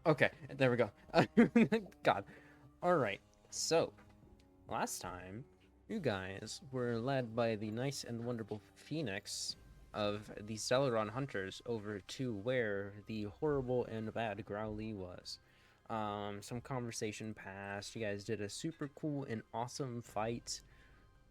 Okay, there we go. God. Alright, so, last time, you guys were led by the nice and wonderful Phoenix of the Celeron Hunters over to where the horrible and bad Growly was. Some conversation passed. You guys did a super cool and awesome fight.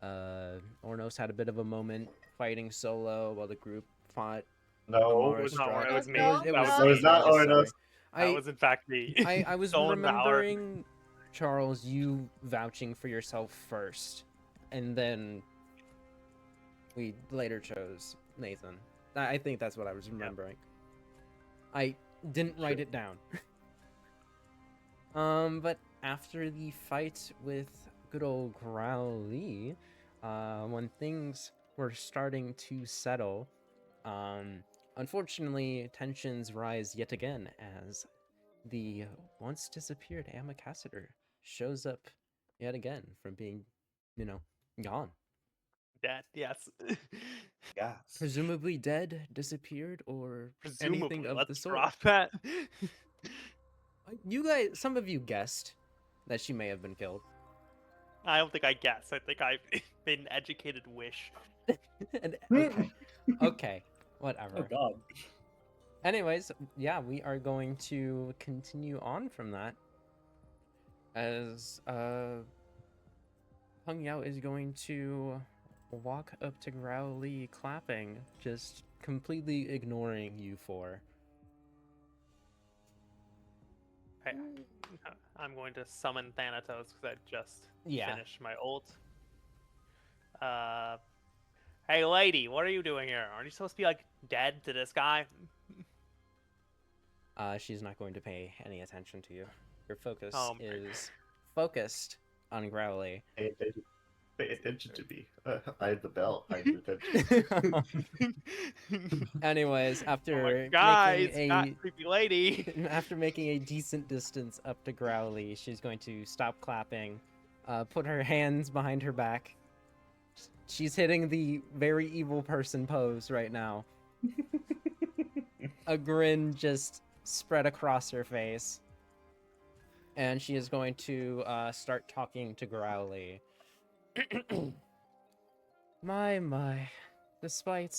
Ornos had a bit of a moment fighting solo while the group fought No, It Amara was not. Struck. It was me. It That was was it was me. not Charles, sorry. Ornos. That was in fact me. I was Stolen valor. remembering, Charles, you vouching for yourself first, and then we later chose Nathan. I think that's what I was remembering. I didn't write it down. But after the fight with good old Growly, when things were starting to settle, unfortunately, tensions rise yet again as the once disappeared Amakassiter shows up yet again from being, gone. Dead. Yes. Yes. Presumably dead, disappeared, or anything Presumably. of the Let's sort. drop that. You guys, some of you guessed that she may have been killed. I don't think I guess. I think I've made an educated wish. And, okay, whatever. Oh God. Anyways, yeah, we are going to continue on from that as Hung Yao is going to walk up to Growly clapping, just completely ignoring you four. I'm going to summon Thanatos because I just finished my ult. Hey lady, what are you doing here? Aren't you supposed to be like dead to this guy? She's not going to pay any attention to you. Your focus Oh, is focused on Growly. Pay attention to me. I had the bell. I had attention. Anyways, after guys, making not a creepy lady. after making a decent distance up to Growly, she's going to stop clapping, put her hands behind her back. She's hitting the very evil person pose right now. A grin just spread across her face. And she is going to start talking to Growly. My. Despite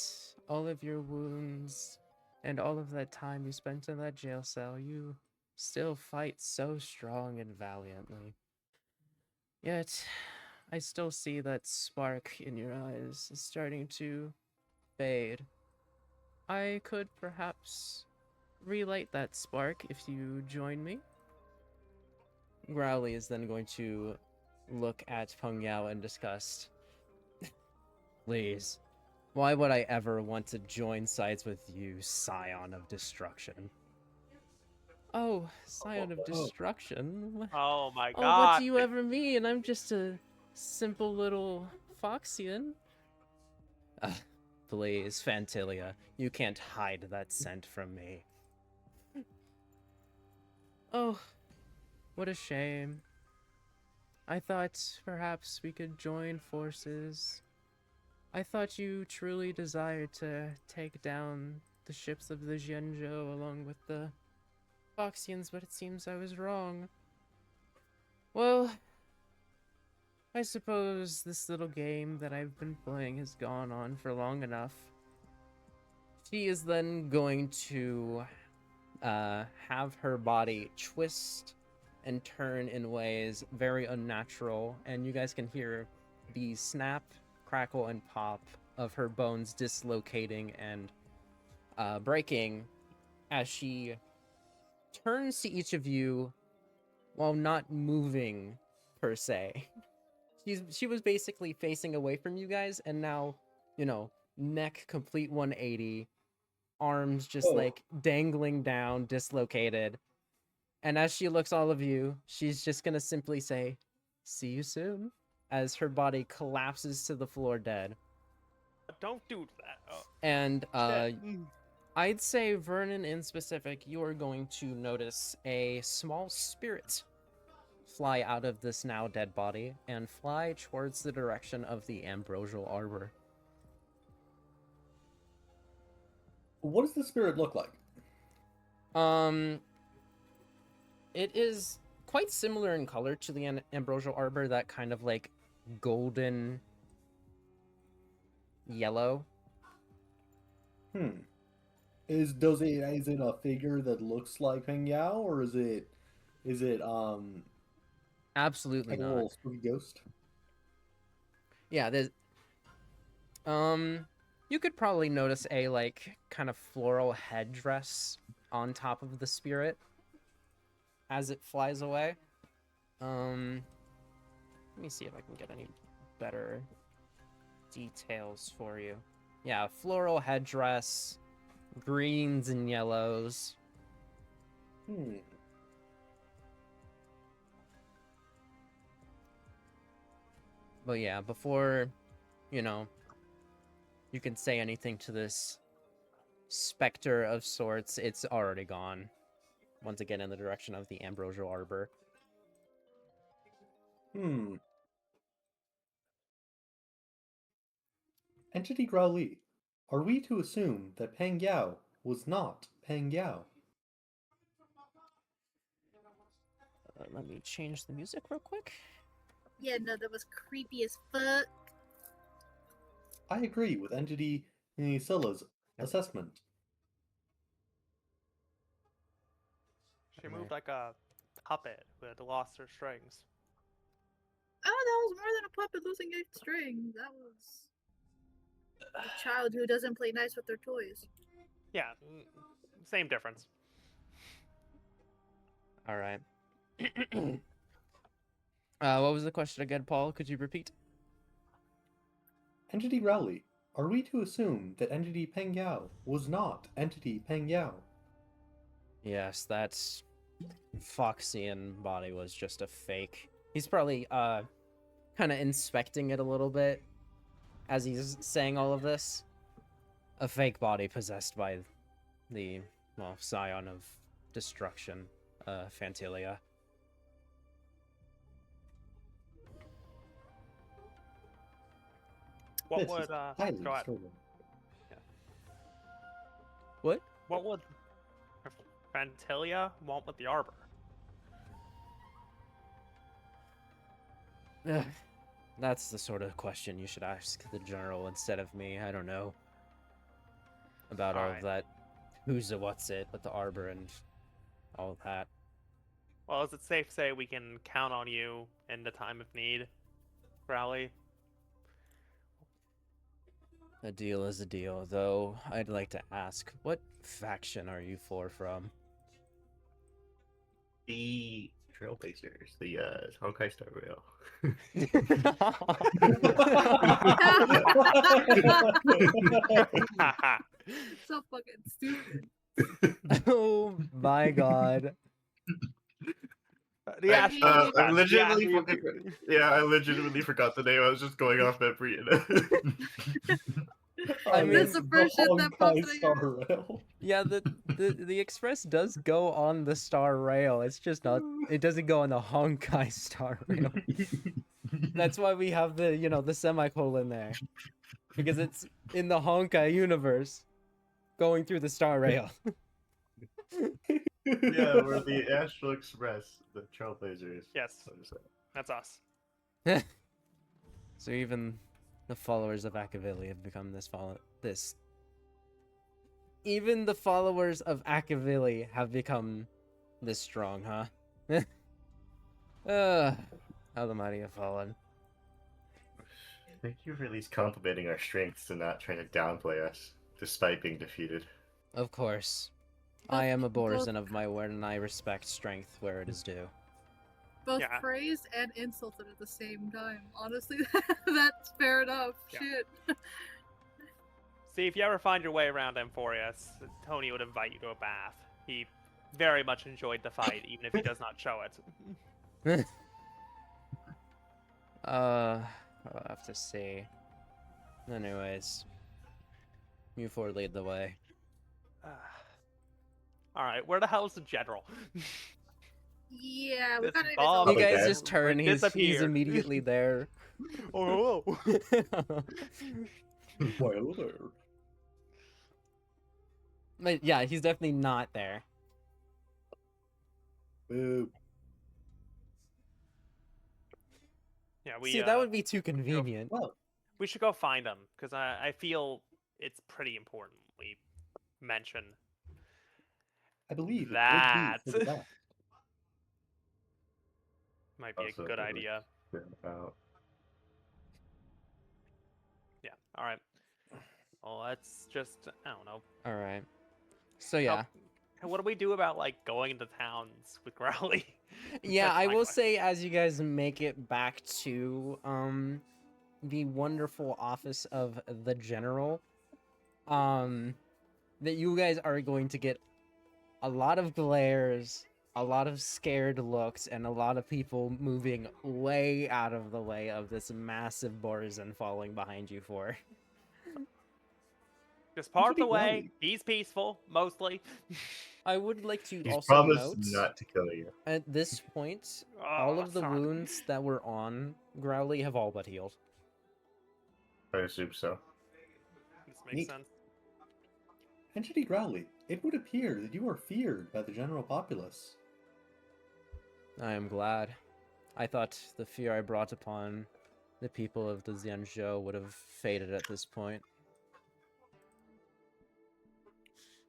all of your wounds and all of that time you spent in that jail cell, you still fight so strong and valiantly. Yet, I still see that spark in your eyes starting to fade. I could perhaps relight that spark if you join me. Growly is then going to look at Peng Yao in disgust. Please, why would I ever want to join sides with you, Scion of Destruction? Oh, Scion of Destruction? Oh my Oh, god. what do you ever mean? I'm just a simple little Foxian. Please, Fantilia, you can't hide that scent from me. Oh, what a shame. I thought perhaps we could join forces. I thought you truly desired to take down the ships of the Zhenzhou along with the Foxians, but it seems I was wrong. Well, I suppose this little game that I've been playing has gone on for long enough. She is then going to have her body twist and turn in ways very unnatural, and you guys can hear the snap, crackle, and pop of her bones dislocating and breaking as she turns to each of you while not moving per se. She was basically facing away from you guys, and now, neck complete 180, arms just like dangling down, dislocated. And as she looks all of you, she's just gonna simply say, "See you soon," as her body collapses to the floor dead. Don't do that. Oh. And I'd say, Vernon in specific, you are going to notice a small spirit fly out of this now dead body and fly towards the direction of the ambrosial arbor. What does the spirit look like? It is quite similar in color to the ambrosial arbor, that kind of like golden yellow. Is it a figure that looks like Peng Yao, or is it Absolutely like a not. little spooky ghost? Yeah, there's you could probably notice a like kind of floral headdress on top of the spirit as it flies away. Let me see if I can get any better details for you. Yeah, floral headdress, greens and yellows. But yeah, before, you know, you can say anything to this specter of sorts, it's already gone. Once again, in the direction of the ambrosial arbor. Entity Growly, are we to assume that Peng Yao was not Peng Yao? Let me change the music real quick. Yeah, no, that was creepy as fuck. I agree with Entity Silla's assessment. She moved like a puppet who had lost her strings. Oh, that was more than a puppet losing a string. That was a child who doesn't play nice with their toys. Yeah, same difference. All right. What was the question again, Paul? Could you repeat? Entity Growly, are we to assume that Entity Peng Yao was not Entity Peng Yao? Yes, that Foxian body was just a fake. He's probably kind of inspecting it a little bit as he's saying all of this. A fake body possessed by the, well, scion of destruction, Fantilia. What This would is go highly ahead. disturbing. What? What would Fantilia want with the arbor? Ugh, that's the sort of question you should ask the general instead of me. I don't know about all of Alright. that. Who's a what's it with the arbor and all of that. Well, is it safe to say we can count on you in the time of need, Rowley? A deal is a deal, though I'd like to ask, what faction are you from? The Trailblazers, the Honkai Star Rail. So fucking stupid. Oh my god. The Astral I Skies, legitimately the fucking, yeah, I legitimately forgot the name. I was just going off memory. I mean, That's the first shit that pops in your Star Rail. Yeah, the Express does go on the Star Rail. It's just not. It doesn't go on the Honkai Star Rail. That's why we have the the semicolon there, because it's in the Honkai universe, going through the Star Rail. Yeah, we're the Astral Express, the Trailblazers. Yes, that's us. So even the followers of Akavili have become this. Even the followers of Akavili have become this strong, huh? How the mighty have fallen. Thank you for at least complimenting our strengths and not trying to downplay us, despite being defeated. Of course. Both- I am a both- Borzen of my word, and I respect strength where it is due. Both Yeah. praised and insulted at the same time. Honestly, that's fair enough. Yeah. Shit. See, if you ever find your way around Emphorius, Tony would invite you to a bath. He very much enjoyed the fight, even if he does not show it. I'll have to see. Anyways, you four lead the way. Alright, where the hell is the general? Yeah, we This gotta bomb You Okay. guys just turn. He's disappeared. immediately there. Oh, Well, there. But yeah, he's definitely not there. Boo. Yeah, we See, that would be too convenient. Well, we should go find them because I feel it's pretty important we mention I believe that. it would be for the best. Might be a Also, good it was idea. about Yeah. All right. Well, let's just I don't know. All right. So yeah, What do we do about like going into towns with Growly? yeah. That's I my will question. say, as you guys make it back to the wonderful office of the general, that you guys are going to get a lot of glares, a lot of scared looks, and a lot of people moving way out of the way of this massive Borzan falling behind you for. Just part should be the way. Growly. He's peaceful, mostly. I would like to He's also promised note not to kill you. at this point, Oh, all of the son. wounds that were on Growly have all but healed. I assume so. This makes Neat. sense. Entity Growly, it would appear that you are feared by the general populace. I am glad. I thought the fear I brought upon the people of the Xianzhou would have faded at this point.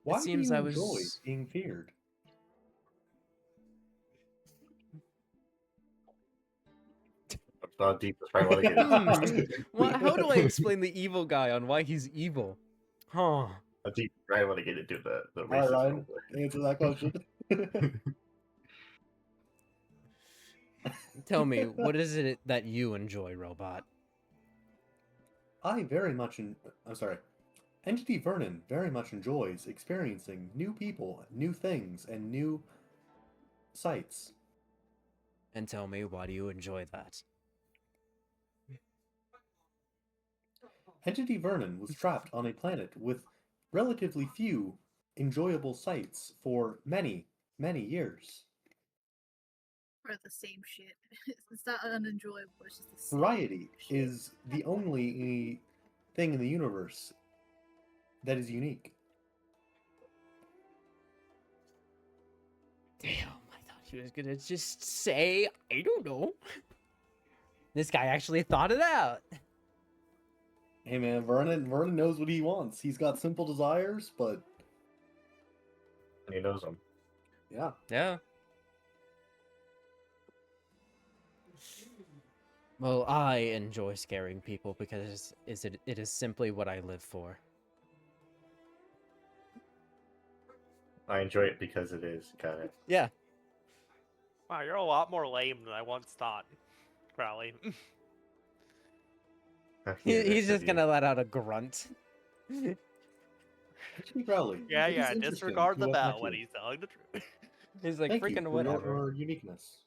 Why seems do you I enjoy was- being feared? It's not deep. That's probably what I get. How do I explain the evil guy on why he's evil? Huh. I deep. I want to get into the All right, racist Ryan, role. answer that question. Tell me, what is it that you enjoy, robot? I very much, I'm sorry. Entity Vernon very much enjoys experiencing new people, new things, and new sights. And tell me, why do you enjoy that? Entity Vernon was trapped on a planet with relatively few enjoyable sights for many, many years. Or the same shit. It's not unenjoyable. It's just the same Variety shit. is the only thing in the universe that is unique. Damn, I thought he was gonna just say, I don't know. This guy actually thought it out. Hey man, Vernon knows what he wants. He's got simple desires, but And he knows them. yeah. Yeah. Well, I enjoy scaring people because it is simply what I live for. I enjoy it because it is kind of. Yeah. Wow, you're a lot more lame than I once thought, Growly. He's just gonna let out a grunt. Entity Growly. Yeah, it is yeah. interesting Disregard to the have bell met when you. he's telling the truth. He's like, Thank you freaking for whatever. your uniqueness.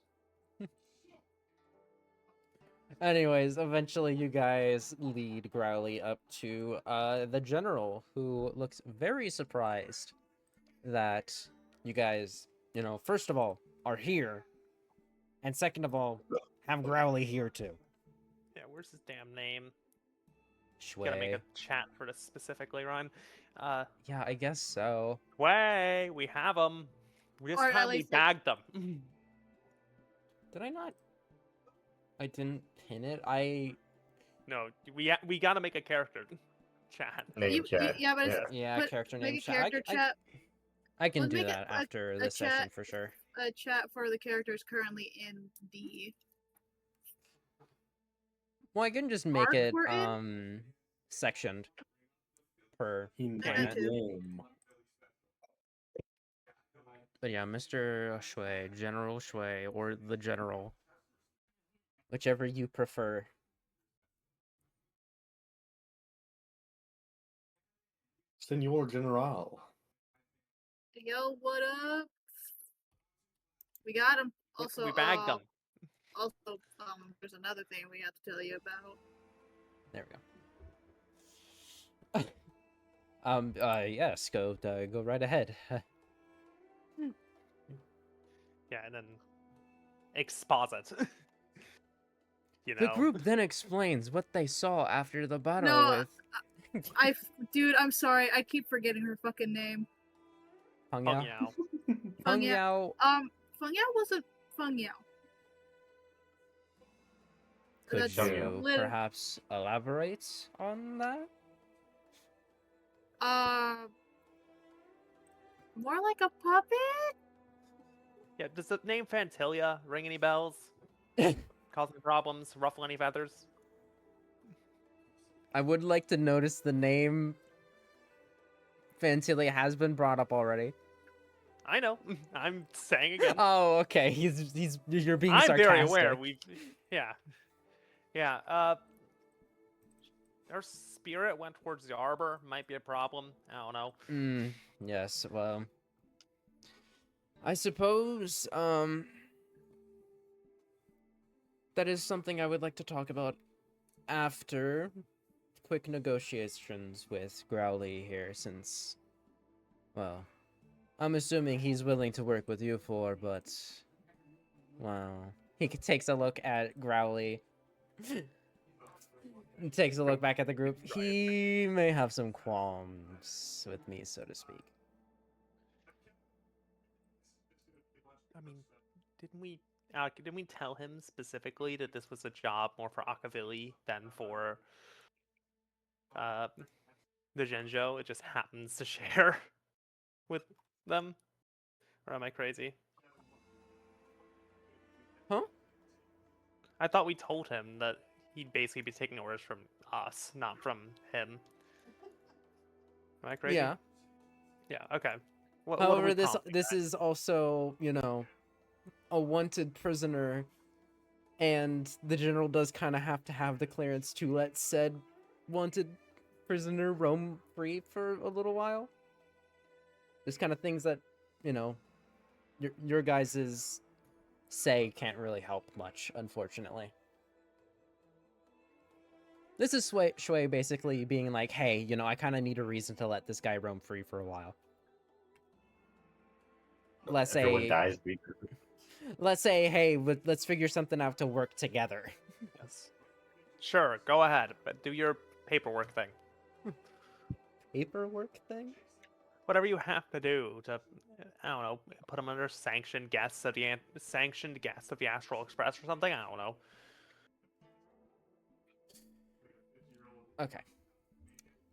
Anyways, eventually you guys lead Growly up to the general, who looks very surprised that you guys, first of all, are here, and second of all, have Growly here too. Yeah, where's his damn name? Shui. Gotta make a chat for this specifically, Ryan. Yeah, I guess so. Way, we have them. We just Or at haven't least, like- bagged them. Did I not? I didn't pin it. No, we gotta make a character chat. Name chat. Yeah, but it's, Yeah, Put- character make name a chat. character chat. I can Let's do make it that after a the session chat. for sure. A chat for the characters currently in the. Well, I can just make Arc it we're in? sectioned per In Yeah, too. Rome. But yeah, Mr. Shui, General Shui, or the General. Whichever you prefer. Senor General. Yo, what up? We got him. Also, we bagged them. Also, there's another thing we have to tell you about. There we go. Yes, go right ahead. Yeah, and then exposit. The group then explains what they saw after the battle No, with Dude, I'm sorry. I keep forgetting her fucking name. Peng Oh, Yao. yeah. Peng Yao. Yao. Feng Yao wasn't Feng Yao. Could That's you lit- perhaps elaborate on that? More like a puppet? Yeah, does the name Fantilia ring any bells? Cause any problems? Ruffle any feathers? I would like to notice the name Fantilia has been brought up already. I know. I'm saying again. Oh, okay. You're being I'm sarcastic. very aware. Yeah. Our spirit went towards the arbor. Might be a problem. I don't know. Yes, well, I suppose, that is something I would like to talk about after quick negotiations with Growly here, since, well, I'm assuming he's willing to work with you four, but, wow. He takes a look at Growly. Takes a look back at the group. He may have some qualms with me, so to speak. I mean, didn't we tell him specifically that this was a job more for Akavili than for the Genjo? It just happens to share with them. Or am I crazy? Huh? I thought we told him that he'd basically be taking orders from us, not from him. Am I crazy? Yeah. Yeah, okay. What However, are we this calling this that? is also, you know, a wanted prisoner, and the general does kind of have to have the clearance to let said wanted prisoner roam free for a little while. There's kind of things that, you know, your guys's say can't really help much, unfortunately. This is Shui basically being like, hey, you know, I kind of need a reason to let this guy roam free for a while. Let's Everyone say, dies. hey, let's figure something out to work together. Yes. Sure, go ahead, but do your paperwork thing. Paperwork thing? Whatever you have to do to, I don't know, put them under sanctioned guests of the Astral Express or something. I don't know. Okay.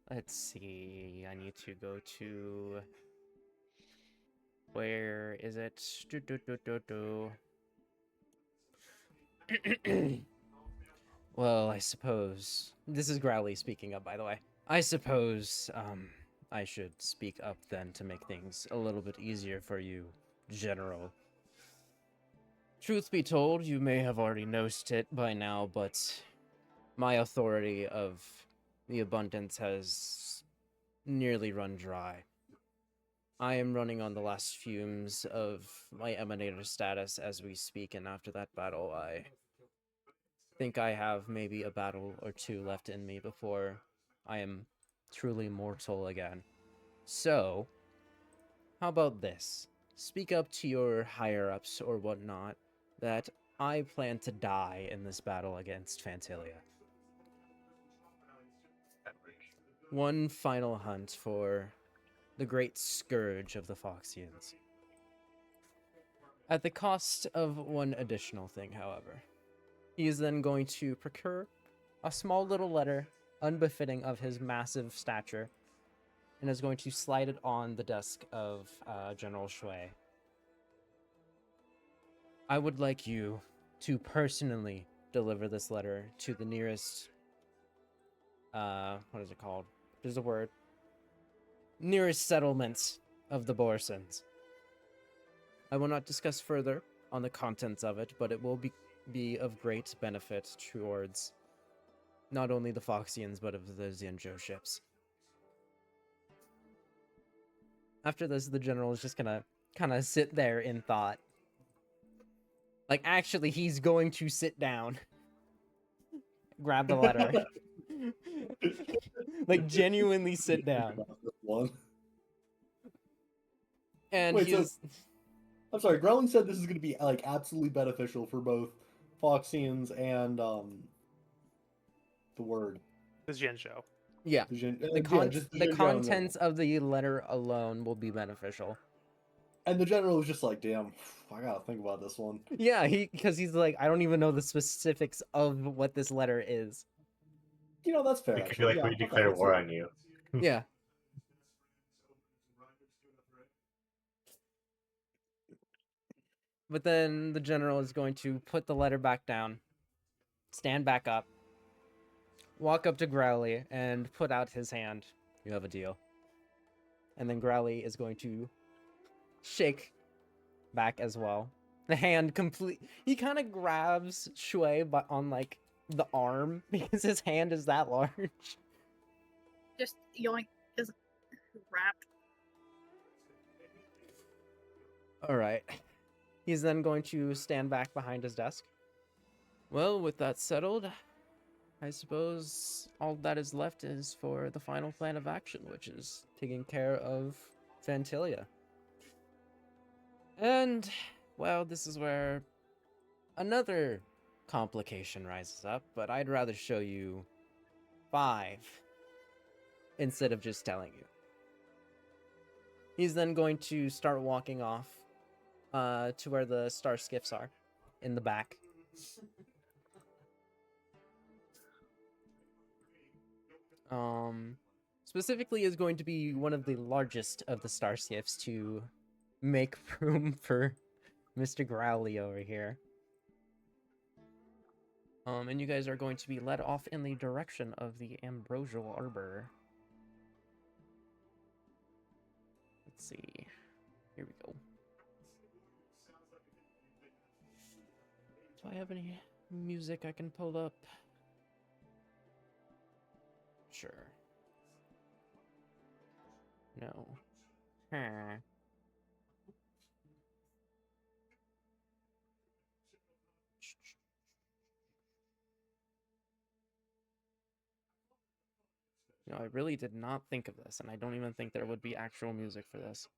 Let's see. I need to go to... Where is it? Well, I suppose... This is Growly speaking up, by the way. I suppose, I should speak up then to make things a little bit easier for you, General. Truth be told, you may have already noticed it by now, but my authority of the abundance has nearly run dry. I am running on the last fumes of my emanator status as we speak, and after that battle, I think I have maybe a battle or two left in me before I am truly mortal again. So, how about this? Speak up to your higher-ups or whatnot that I plan to die in this battle against Fantilia. One final hunt for the great scourge of the Foxians. At the cost of one additional thing, however. He is then going to procure a small little letter unbefitting of his massive stature and is going to slide it on the desk of General Shui. I would like you to personally deliver this letter to the nearest, what is it called? There's a word. Nearest settlement of the Borsons. I will not discuss further on the contents of it, but it will be of great benefit towards not only the Foxians, but of the Xianzhou ships. After this, the general is just gonna kind of sit there in thought. Like, actually, he's going to sit down. Grab the letter. Like, genuinely sit down. One. And Wait, so- he's... I'm sorry, Growling said this is going to be like absolutely beneficial for both Foxians and the word. The Genjo. Yeah. The The contents of the letter alone will be beneficial. And the general was just like, damn, I gotta think about this one. Yeah, because he's like, I don't even know the specifics of what this letter is. You know, that's fair. It could be Actually. like Yeah, we I'll declare let war you. on you. Yeah. But then the general is going to put the letter back down, stand back up, walk up to Growly, and put out his hand. You have a deal. And then Growly is going to shake back as well. The hand complete. He kind of grabs Shui, but on like the arm because his hand is that large. Just yoink, just wrapped. All right. He's then going to stand back behind his desk. Well, with that settled, I suppose all that is left is for the final plan of action, which is taking care of Fantilia. And, well, this is where another complication rises up, but I'd rather show you 5 instead of just telling you. He's then going to start walking off to where the star skiffs are in the back. Specifically is going to be one of the largest of the star skiffs to make room for Mr. Growly over here. And you guys are going to be led off in the direction of the Ambrosial Arbor. Let's see. Here we go. Do I have any music I can pull up? Sure. No. Huh. No, I really did not think of this, and I don't even think there would be actual music for this.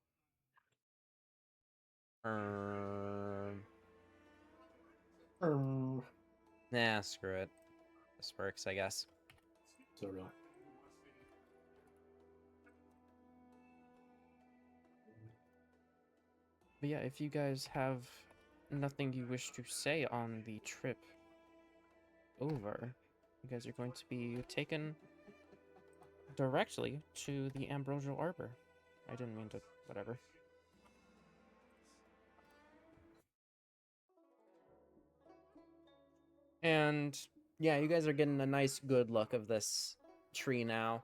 Nah, screw it. This works, I guess. So real. But yeah, if you guys have nothing you wish to say on the trip over, you guys are going to be taken directly to the Ambrosial Arbor. I didn't mean to, whatever. And yeah, you guys are getting a nice good look of this tree now.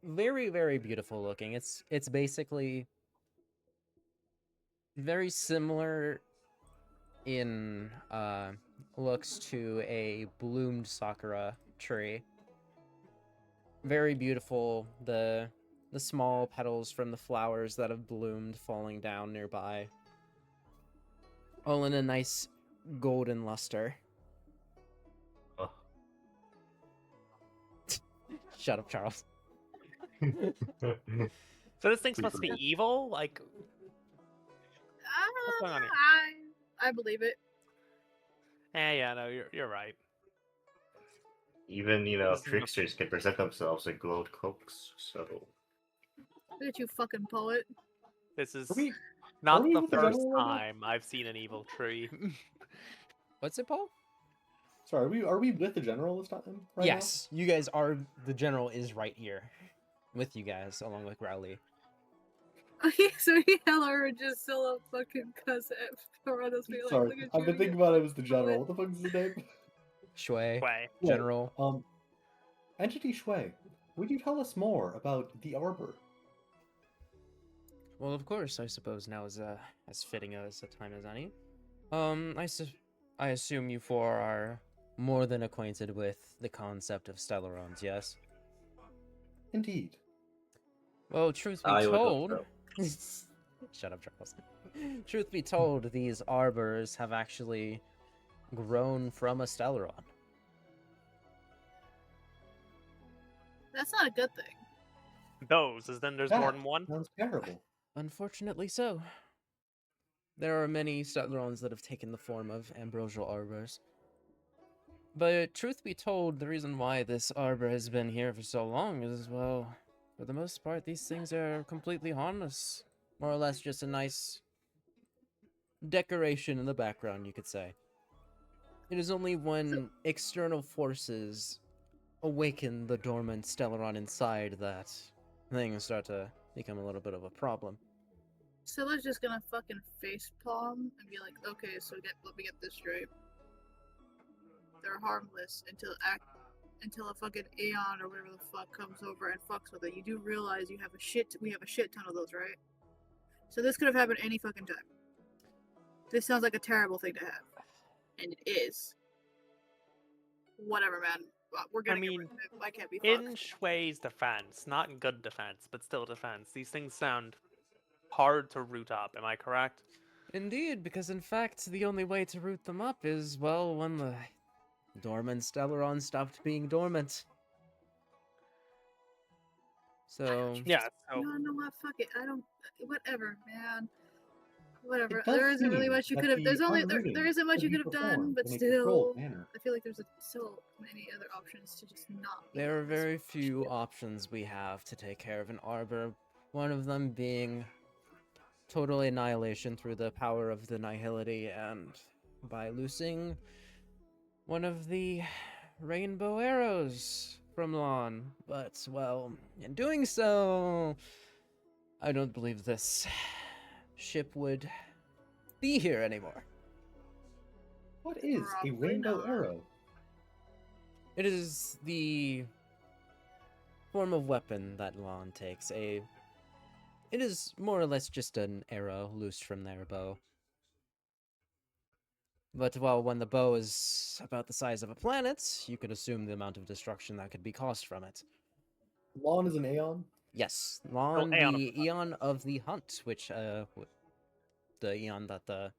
Very, very beautiful looking. It's basically very similar in looks to a bloomed sakura tree. Very beautiful. The small petals from the flowers that have bloomed falling down nearby. All in a nice golden luster. Oh. Shut up, Charles. So this thing's supposed to be evil? Like, what's going on here? I believe it. Yeah, no, you're right. Even, This is tricksters can present themselves in glowed cloaks, so... Look at you, fucking poet. This is Are we not the with the first general right now? time I've seen an evil tree. What's it, Paul? Sorry, are we with the general this time? Right now? Yes, you guys are. The general is right here with you guys, along with Growly. Okay, so he hella just still a fucking cuss around us. Like, Sorry, look at I've you, been you thinking about it as the poet. general. What the fuck is his name? Shui, Way. general. Entity Shui, would you tell us more about the arbor? Well, of course, I suppose now is as fitting as a time as any. I assume you four are more than acquainted with the concept of stellarons, yes? Indeed. Well, truth be I would hope told, shut up, Charles. Truth be told, these arbors have actually grown from a stellaron. That's not a good thing. Those, as then there's more than one? Sounds terrible. Unfortunately so. There are many stellarons that have taken the form of ambrosial arbors. But truth be told, the reason why this arbor has been here for so long is, well, for the most part, these things are completely harmless. More or less just a nice decoration in the background, you could say. It is only when external forces awaken the dormant Stellaron inside that things start to become a little bit of a problem. Scylla's just gonna fucking facepalm and be like, okay, so let me get this straight. They're harmless until a fucking Aeon or whatever the fuck comes over and fucks with it. You do realize we have a shit ton of those, right? So this could have happened any fucking time. This sounds like a terrible thing to have. And it is. Whatever, man. We're gonna get rid of it. I can't be fucked. In Shui's defense, not good defense, but still defense, these things sound hard to root up. Am I correct? Indeed, because in fact, the only way to root them up is, well, when the dormant Stellaron stopped being dormant. So, Yeah, so No, what? Fuck it. I don't. Whatever, man. Whatever. It does There isn't really seem much you that could have. the There unrooting isn't much could you be could have done, performed but in a still, controlled manner. I feel like there's so many other options to just not. be there are doing this very fucking few shit. options we have to take care of an arbor. One of them being total annihilation through the power of the nihility, and by loosing one of the rainbow arrows from Lon. But, well, in doing so, I don't believe this ship would be here anymore. What is a Probably rainbow not. arrow? It is the form of weapon that Lon takes. It is more or less just an arrow loosed from their bow. But, well, when the bow is about the size of a planet, you can assume the amount of destruction that could be caused from it. Lawn is an Aeon? Yes, Lon, Aeon of the the Eon of the Hunt, which, the Eon that the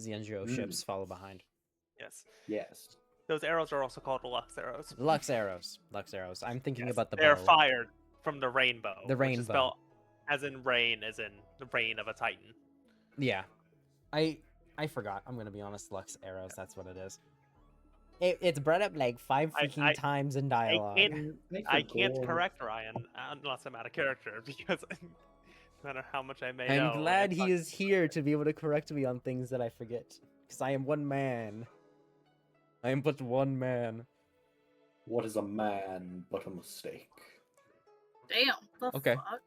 Xianzhou ships follow behind. yes. Yes. Those arrows are also called Lux arrows. Lux arrows. Lux arrows. I'm thinking Yes, about the they're bow. fired from the rainbow. The Which is rainbow. spelled as in rain, as in the reign of a titan. Yeah. I forgot. I'm gonna be honest. Lux arrows. That's what it is. It's brought up like 5 freaking times in dialogue. I can't correct Ryan unless I'm out of character because no matter how much I may know. I'm glad it's he like- is here to be able to correct me on things that I forget. Because I am one man. I am but one man. What is a man but a mistake? Damn. The Okay. fuck?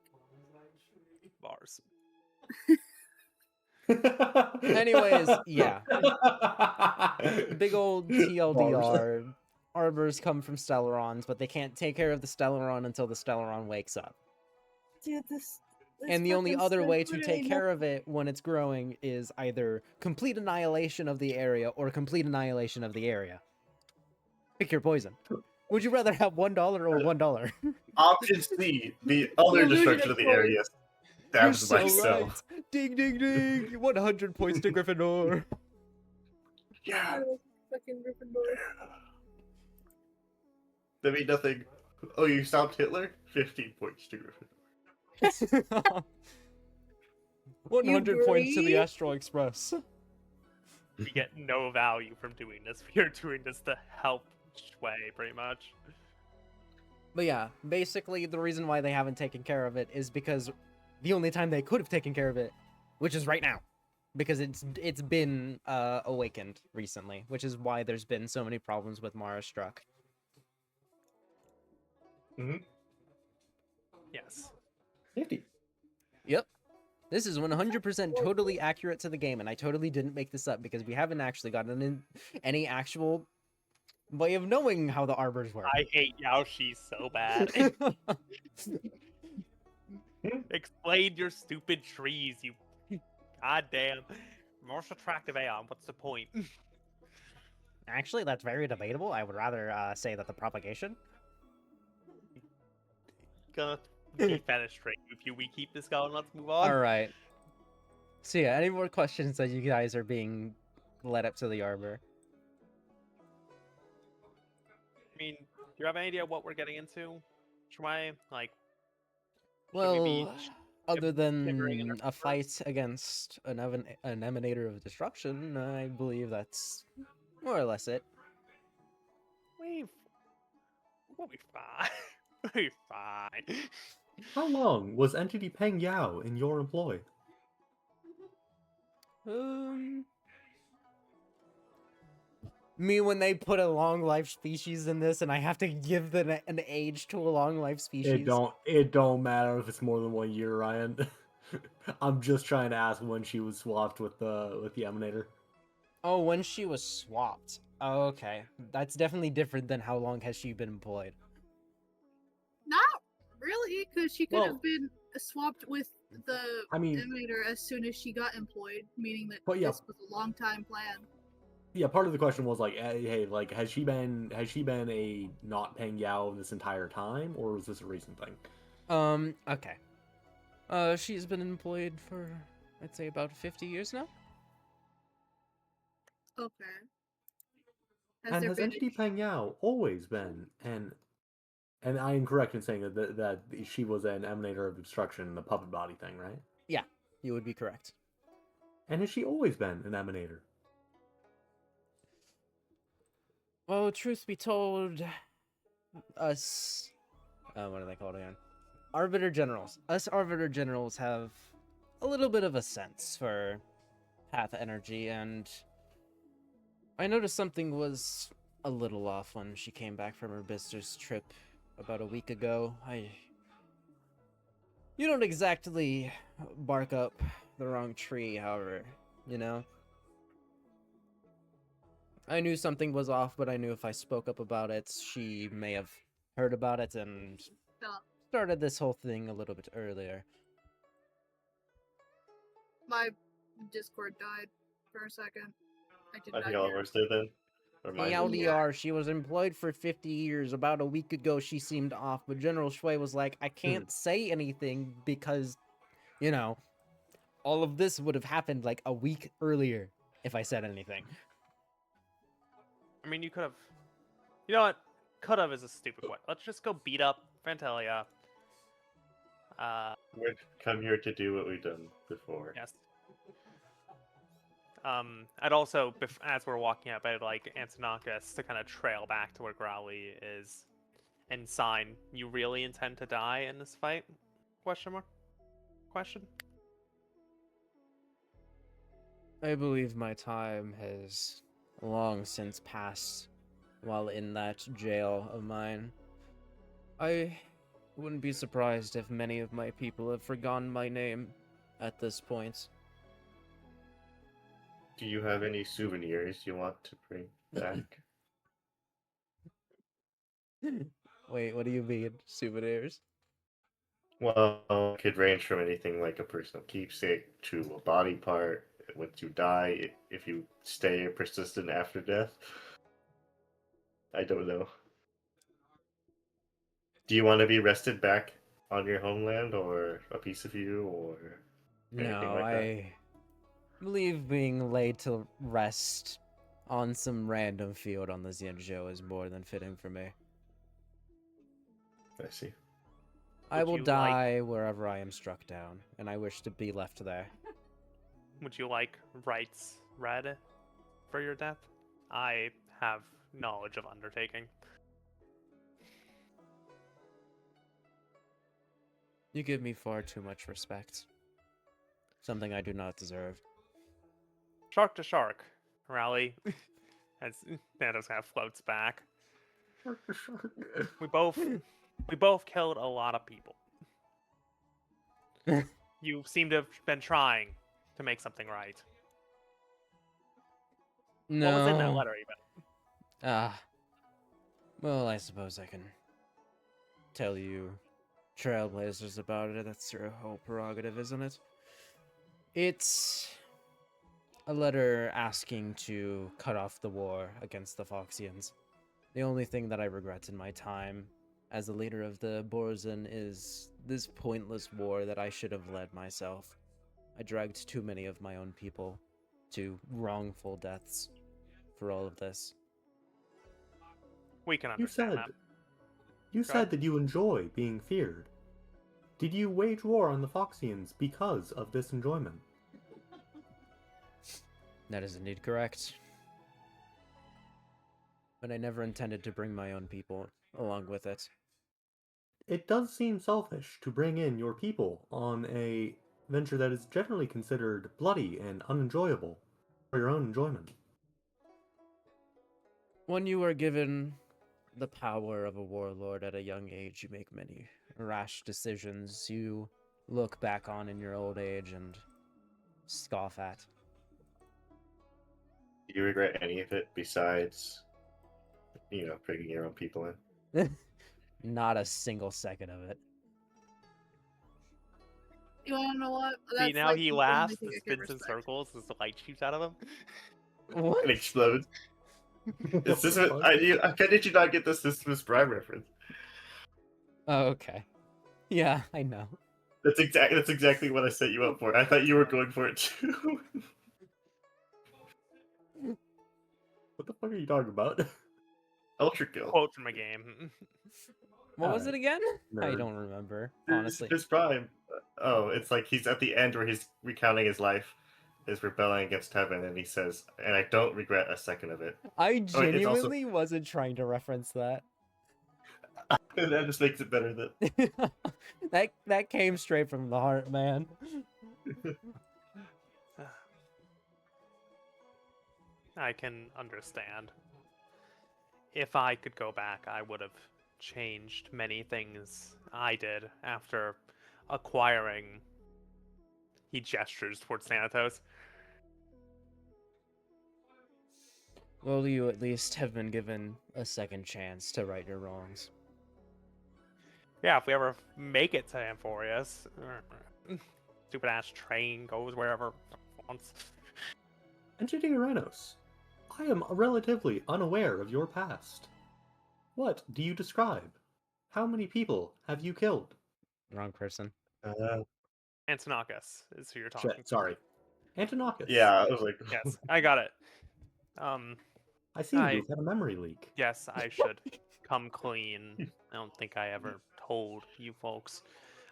Bars. Anyways, yeah. Big old TLDR. Arbors come from Stellarons, but they can't take care of the Stellaron until the Stellaron wakes up. Dude, this And the only fucking other stuff way to literally take care of it when it's growing is either complete annihilation of the area or complete annihilation of the area. Pick your poison. Would you rather have $1 or $1? Option C, the other You're losing destruction a of the point. area stabs myself. Ding, ding, ding! 100 points to Gryffindor. Yeah, Fucking Gryffindor. that mean nothing. Oh, you stopped Hitler? 15 points to Gryffindor. 100 points to the agree? Astral Express. We get no value from doing this. We are doing this to help Shui, pretty much. But yeah, basically the reason why they haven't taken care of it is because the only time they could have taken care of it, which is right now, because it's been awakened recently, which is why there's been so many problems with Mara Struck. Yes. 50. Yep. This is 100% totally accurate to the game, and I totally didn't make this up because we haven't actually gotten any actual way of knowing how the arbors work. I hate Yaoshi so bad. Explain your stupid trees, you goddamn. Most attractive Aeon, what's the point? Actually, that's very debatable. I would rather say that the propagation. Gonna defenestrate you if we keep this going. Let's move on. All right. So yeah, any more questions that you guys are being led up to the arbor? I mean, do you have any idea what we're getting into? Shui? Like, Well, be other figuring than it out a fight against an emanator of destruction, I believe that's more or less it. we'll be fine. We'll be fine. How long was Entity Peng Yao in your employ? Me when they put a long life species in this, and I have to give them an age to a long life species. It don't matter if it's more than 1 year, Ryan. I'm just trying to ask when she was swapped with the Emanator. Oh, when she was swapped. Oh, okay. That's definitely different than how long has she been employed. Not really, because she could Well- have been swapped with the I mean, emulator as soon as she got employed, meaning that But yeah. this was a long time plan. yeah, part of the question was like, hey, like, has she been a not paying Yao this entire time, or was this a recent thing? Okay. She's been employed for, I'd say, about 50 years now. Okay. And there has been Entity Peng Yao always been and I am correct in saying that she was an emanator of obstruction, the puppet body thing, right? Yeah, you would be correct. And has she always been an emanator? Well, truth be told, us, what are they called again? Arbiter Generals. Us Arbiter Generals have a little bit of a sense for path energy, and I noticed something was a little off when she came back from her business trip about a week ago. You don't exactly bark up the wrong tree, however, you know? I knew something was off, but I knew if I spoke up about it, she may have heard about it and started this whole thing a little bit earlier. My Discord died for a second. I did I not think all of hear. ours did then. Or mine did. ALDR, she was employed for 50 years. About a week ago, she seemed off, but General Shui was like, I can't say anything because, you know, all of this would have happened like a week earlier if I said anything. I mean, you could have. You know what? Could have is a stupid one. Let's just go beat up Fantalia. We've come here to do what we've done before. Yes. I'd also, as we're walking up, I'd like Antonakis to kind of trail back to where Growly is and sign, "You really intend to die in this fight?" Question mark? Question? I believe my time has long since passed while in that jail of mine. I wouldn't be surprised if many of my people have forgotten my name at this point. Do you have any souvenirs you want to bring back? Wait, what do you mean, souvenirs? Well, it could range from anything like a personal keepsake to a body part. Once you die, if you stay persistent after death. I don't know. Do you want to be rested back on your homeland, or a piece of you, or anything No, like that? I believe being laid to rest on some random field on the Xianzhou is more than fitting for me. I see. I Would will you like- die wherever I am struck down, and I wish to be left there. Would you like rights read for your death? I have knowledge of undertaking. You give me far too much respect. Something I do not deserve. Shark to shark, Rally. As Thanos kind of floats back. We both killed a lot of people. You seem to have been trying to make something right. No. What was in that letter, even? Well, I suppose I can tell you trailblazers about it. That's your whole prerogative, isn't it? It's a letter asking to cut off the war against the Foxians. The only thing that I regret in my time as the leader of the Borzan is this pointless war that I should have led myself. I dragged too many of my own people to wrongful deaths for all of this. We can You understand said that. you Go said ahead. that you enjoy being feared. Did you wage war on the Foxians because of this enjoyment? That is indeed correct. But I never intended to bring my own people along with it. It does seem selfish to bring in your people on a venture that is generally considered bloody and unenjoyable for your own enjoyment. When you are given the power of a warlord at a young age, you make many rash decisions you look back on in your old age and scoff at. Do you regret any of it besides, bringing your own people in? Not a single second of it. You wanna know what? See, That's now like he the only laughs, thing and I can spins in respect. circles as the light shoots out of him. What? It explodes. Is this What what the fuck? how did you not get this System Prime reference? Oh, okay. Yeah, I know. That's exactly what I set you up for. I thought you were going for it too. What the fuck are you talking about? Ultra kill. Quote from a game. What was it again? I Nerd. don't remember, honestly. His prime. Oh, it's like he's at the end where he's recounting his life, his rebelling against heaven, and he says, "And I don't regret a second of it." I Oh, it's also- genuinely wasn't trying to reference that. That just makes it better that that came straight from the heart, man. I can understand. If I could go back, I would have changed many things I did after acquiring. He gestures towards Thanatos. Well, you at least have been given a second chance to right your wrongs. Yeah, if we ever make it to Amphorius, stupid ass train goes wherever it wants. Entity Uranus, I am relatively unaware of your past. What do you describe? How many people have you killed? Wrong person. Antonakis is who you're talking Shit, sorry. Antonakis. Yeah, I was like, Yes, I got it. I seem to I- have had a memory leak. Yes, I should come clean. I don't think I ever told you folks.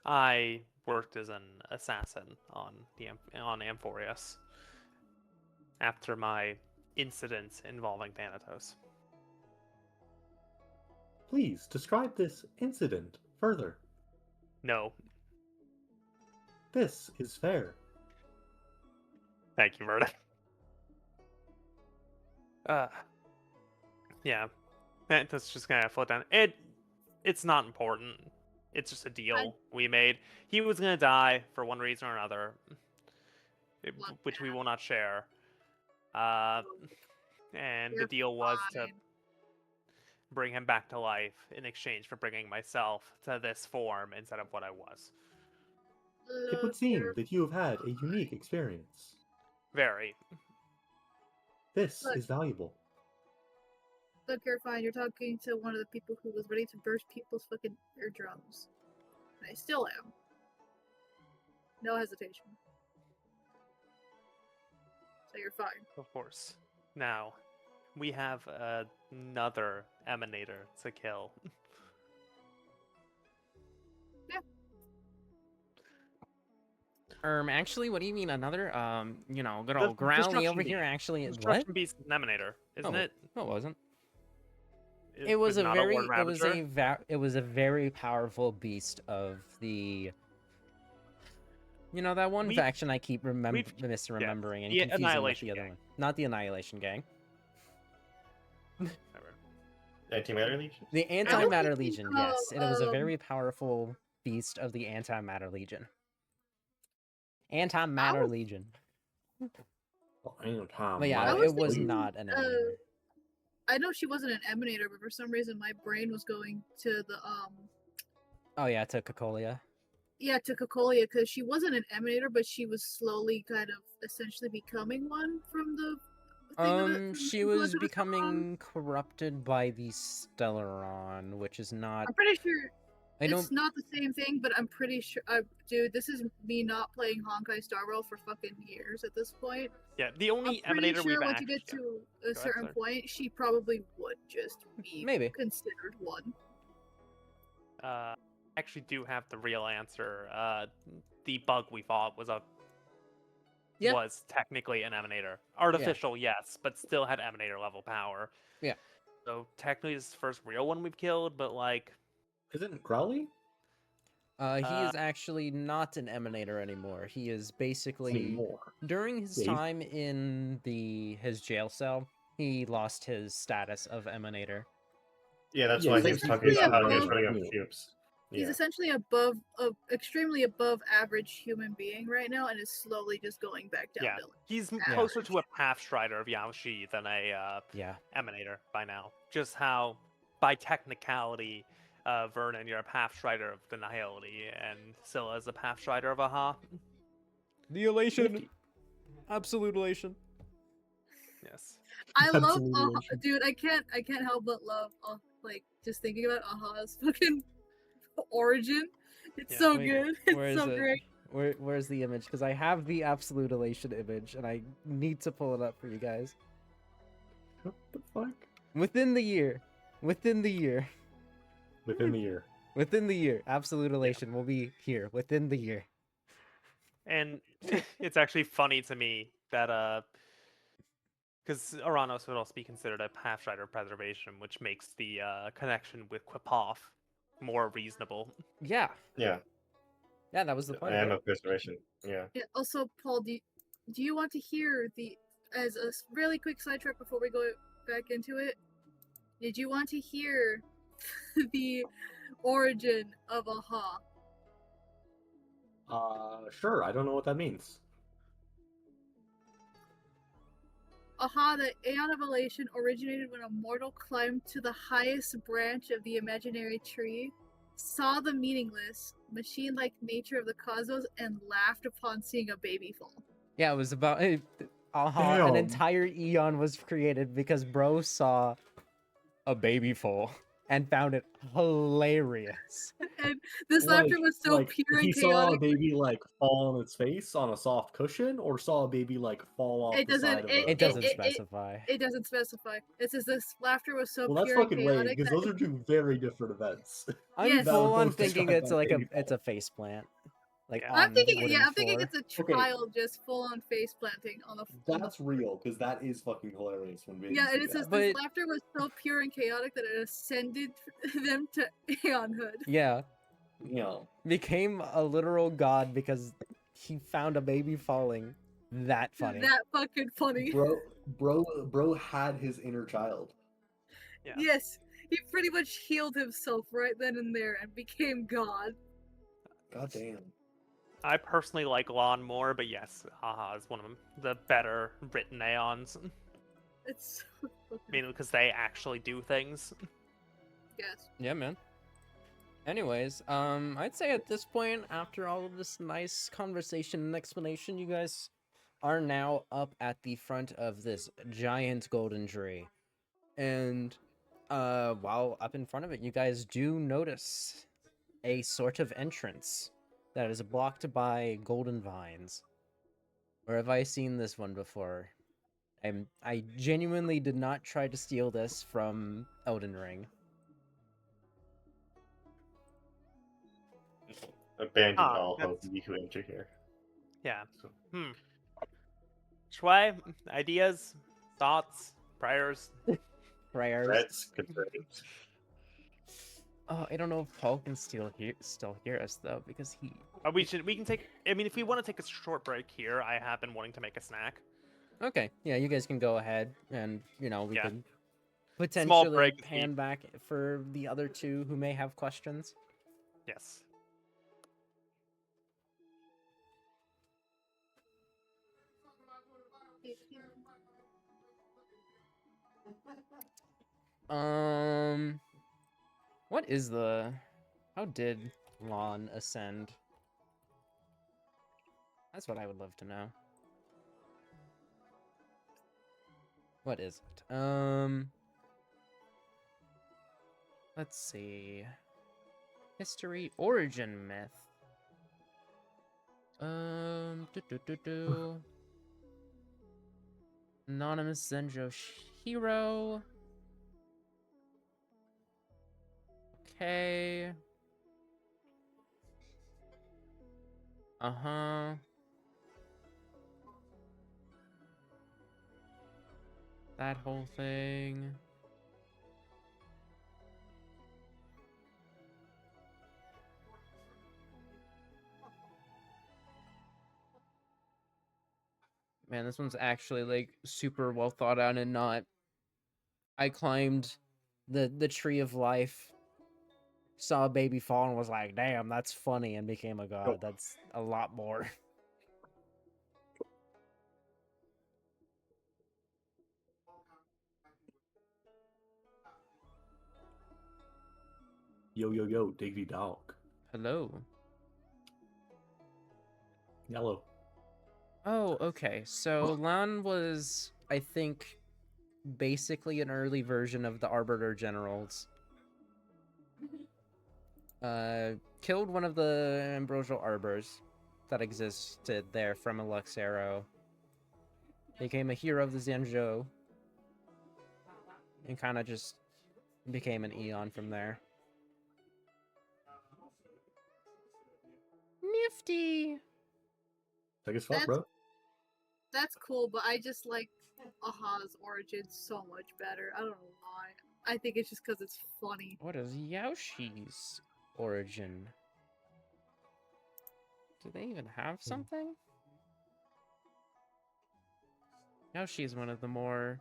I worked as an assassin on Amphorius after my incident involving Thanatos. Please describe this incident further. No, This is fair. thank you, Verda. Yeah, Thanatos just gonna float down. It's not important. It's just a deal we made. He was gonna die for one reason or another, which we will not share. And the You're deal was to fine. bring him back to life in exchange for bringing myself to this form instead of what I was. It would Look, seem you're that you have had a unique experience. Very. This Look. is valuable. Look, you're fine. You're talking to one of the people who was ready to burst people's fucking eardrums. And I still am. No hesitation. So you're fine. Of course. Now, we have another emanator to kill. Actually, what do you mean another? Good The old Growly destruction over here beast. actually is what? Destruction Beast is an emanator, isn't Oh, it? No, it wasn't. It It was a not very, Lord Ravager? it was a very powerful beast of the. That one We've- faction I keep misremembering and the confusing with Annihilation the other Gang. one. Not the Annihilation Gang. Whatever. Antimatter Legion? The Antimatter think- Legion, oh, yes. It was a very powerful beast of the Antimatter Legion. Antimatter was- Legion. But But yeah, I it was was thinking, not an emanator. I know she wasn't an emanator, but for some reason my brain was going to the Oh yeah, to Cocolia. yeah, to Cocolia, because she wasn't an emanator, but she was slowly kind of essentially becoming one from the thing of it, from the She influence was of the song. becoming corrupted by the Stellaron, which is not. I'm pretty sure I don't. it's not the same thing, but I'm pretty sure. Dude, this is me not playing Honkai Star Rail for fucking years at this point. Yeah, the only I'm pretty emanator sure we've once you get actually... to a ahead, certain sorry. point, she probably would just be Maybe. considered one. Actually do have the real answer. The bug we fought was Yeah. was technically an emanator. Artificial, yes, but still had emanator level power. Yeah. So technically it's the first real one we've killed, but like Isn't Growly? He is actually not an emanator anymore. He is basically Anymore. during his Dave? time in his jail cell, he lost his status of emanator. Yeah, that's Yeah, why he's he was talking essentially about how he was above- running on Yeah. fumes. He's Yeah. essentially extremely above average human being right now, and is slowly just going back Yeah, downhill. he's Yeah. closer to a half strider of Yaoshi than a Yeah. emanator by now. Just how, by technicality, Vernon, you're a half strider of the Nihility, and Scylla's a half strider of Aha. The elation, absolute elation. Yes. I love Absolutely Aha, ocean. dude. I can't help but love like just thinking about Aha's fucking origin. It's Yeah. so Wait, good. where It's is so it? great. Where's the image? Because I have the absolute elation image, and I need to pull it up for you guys. What the fuck? Within the year, Within the year. within the year, absolute elation will be here within the year. And it's actually funny to me that because Aranos would also be considered a half strider of preservation, which makes the connection with Quipov more reasonable. Yeah, Yeah, that was the point I of am it. a preservation. Yeah. Yeah. Also, Paul, do you want to hear as a really quick sidetrack before we go back into it? Did you want to hear the origin of Aha? Sure. I don't know what that means. Aha, the Aeon of Elation originated when a mortal climbed to the highest branch of the imaginary tree, saw the meaningless, machine-like nature of the cosmos, and laughed upon seeing a baby fall. Yeah, it was about an Damn. entire eon was created because bro saw a baby fall and found it hilarious. And this laughter was so pure and he saw a chaotic. baby like fall on its face on a soft cushion, or saw a baby like fall off It the side of It a doesn't building? specify. It doesn't specify. It says this laughter was so Well, that's pure and fucking lame chaotic because that those are two very different events. I'm Yes. full on both thinking describe it's that like baby it's fall. a face plant. Like Yeah. on I'm thinking, wooden I'm thinking floor. it's a Okay. child just full on face planting on the. That's real because that is fucking hilarious when babies Yeah, and do it says that. this But- laughter was so pure and chaotic that it ascended them to Aeonhood. Yeah, You know, became a literal god because he found a baby falling. That funny. That fucking funny. bro had his inner child. Yeah. Yes, he pretty much healed himself right then and there and became God. God damn. I personally like Lon more, but yes, Aha is one of the better written Aeons. It's so fucking Mainly because they actually do things. yes. Yeah, man. Anyways, I'd say at this point, after all of this nice conversation and explanation, you guys are now up at the front of this giant golden tree. And while up in front of it, you guys do notice a sort of entrance that is blocked by golden vines. Where have I seen this one before? I genuinely did not try to steal this from Elden Ring. Abandon Ah, all hope, that's- ye who enter here. Yeah. So- Shui, ideas, thoughts, prayers. Prayers. Threats, concerns. Oh, I don't know if Paul can still hear us though, because he. We can take. I mean, if we want to take a short break here, I have been wanting to make a snack. Okay, yeah, you guys can go ahead, and we Yeah. can potentially break to pan back for the other two who may have questions. Yes. What is the? How did Lon ascend? That's what I would love to know. What is it? Let's see. History, origin myth. Do. Anonymous Zenjo hero. Okay. Uh-huh. That whole thing. Man, this one's actually like super well thought out and not. I climbed the tree of life, saw a baby fall, and was like, "Damn, that's funny," and became a god. That's a lot more. Yo, yo, yo, diggity dog. Hello. Yellow. Oh, okay. So Lan was, I think, basically an early version of the Arbiter Generals. Killed one of the ambrosial arbors that existed there from a Luxero. Became a hero of the Zenjo. And kind of just became an Eon from there. Nifty! Like as fuck, That's- bro. That's cool, but I just like Aha's origin so much better. I don't know why. I think it's just because it's funny. What is Yaoshi's origin? Do they even have something? Yaoshi is one of the more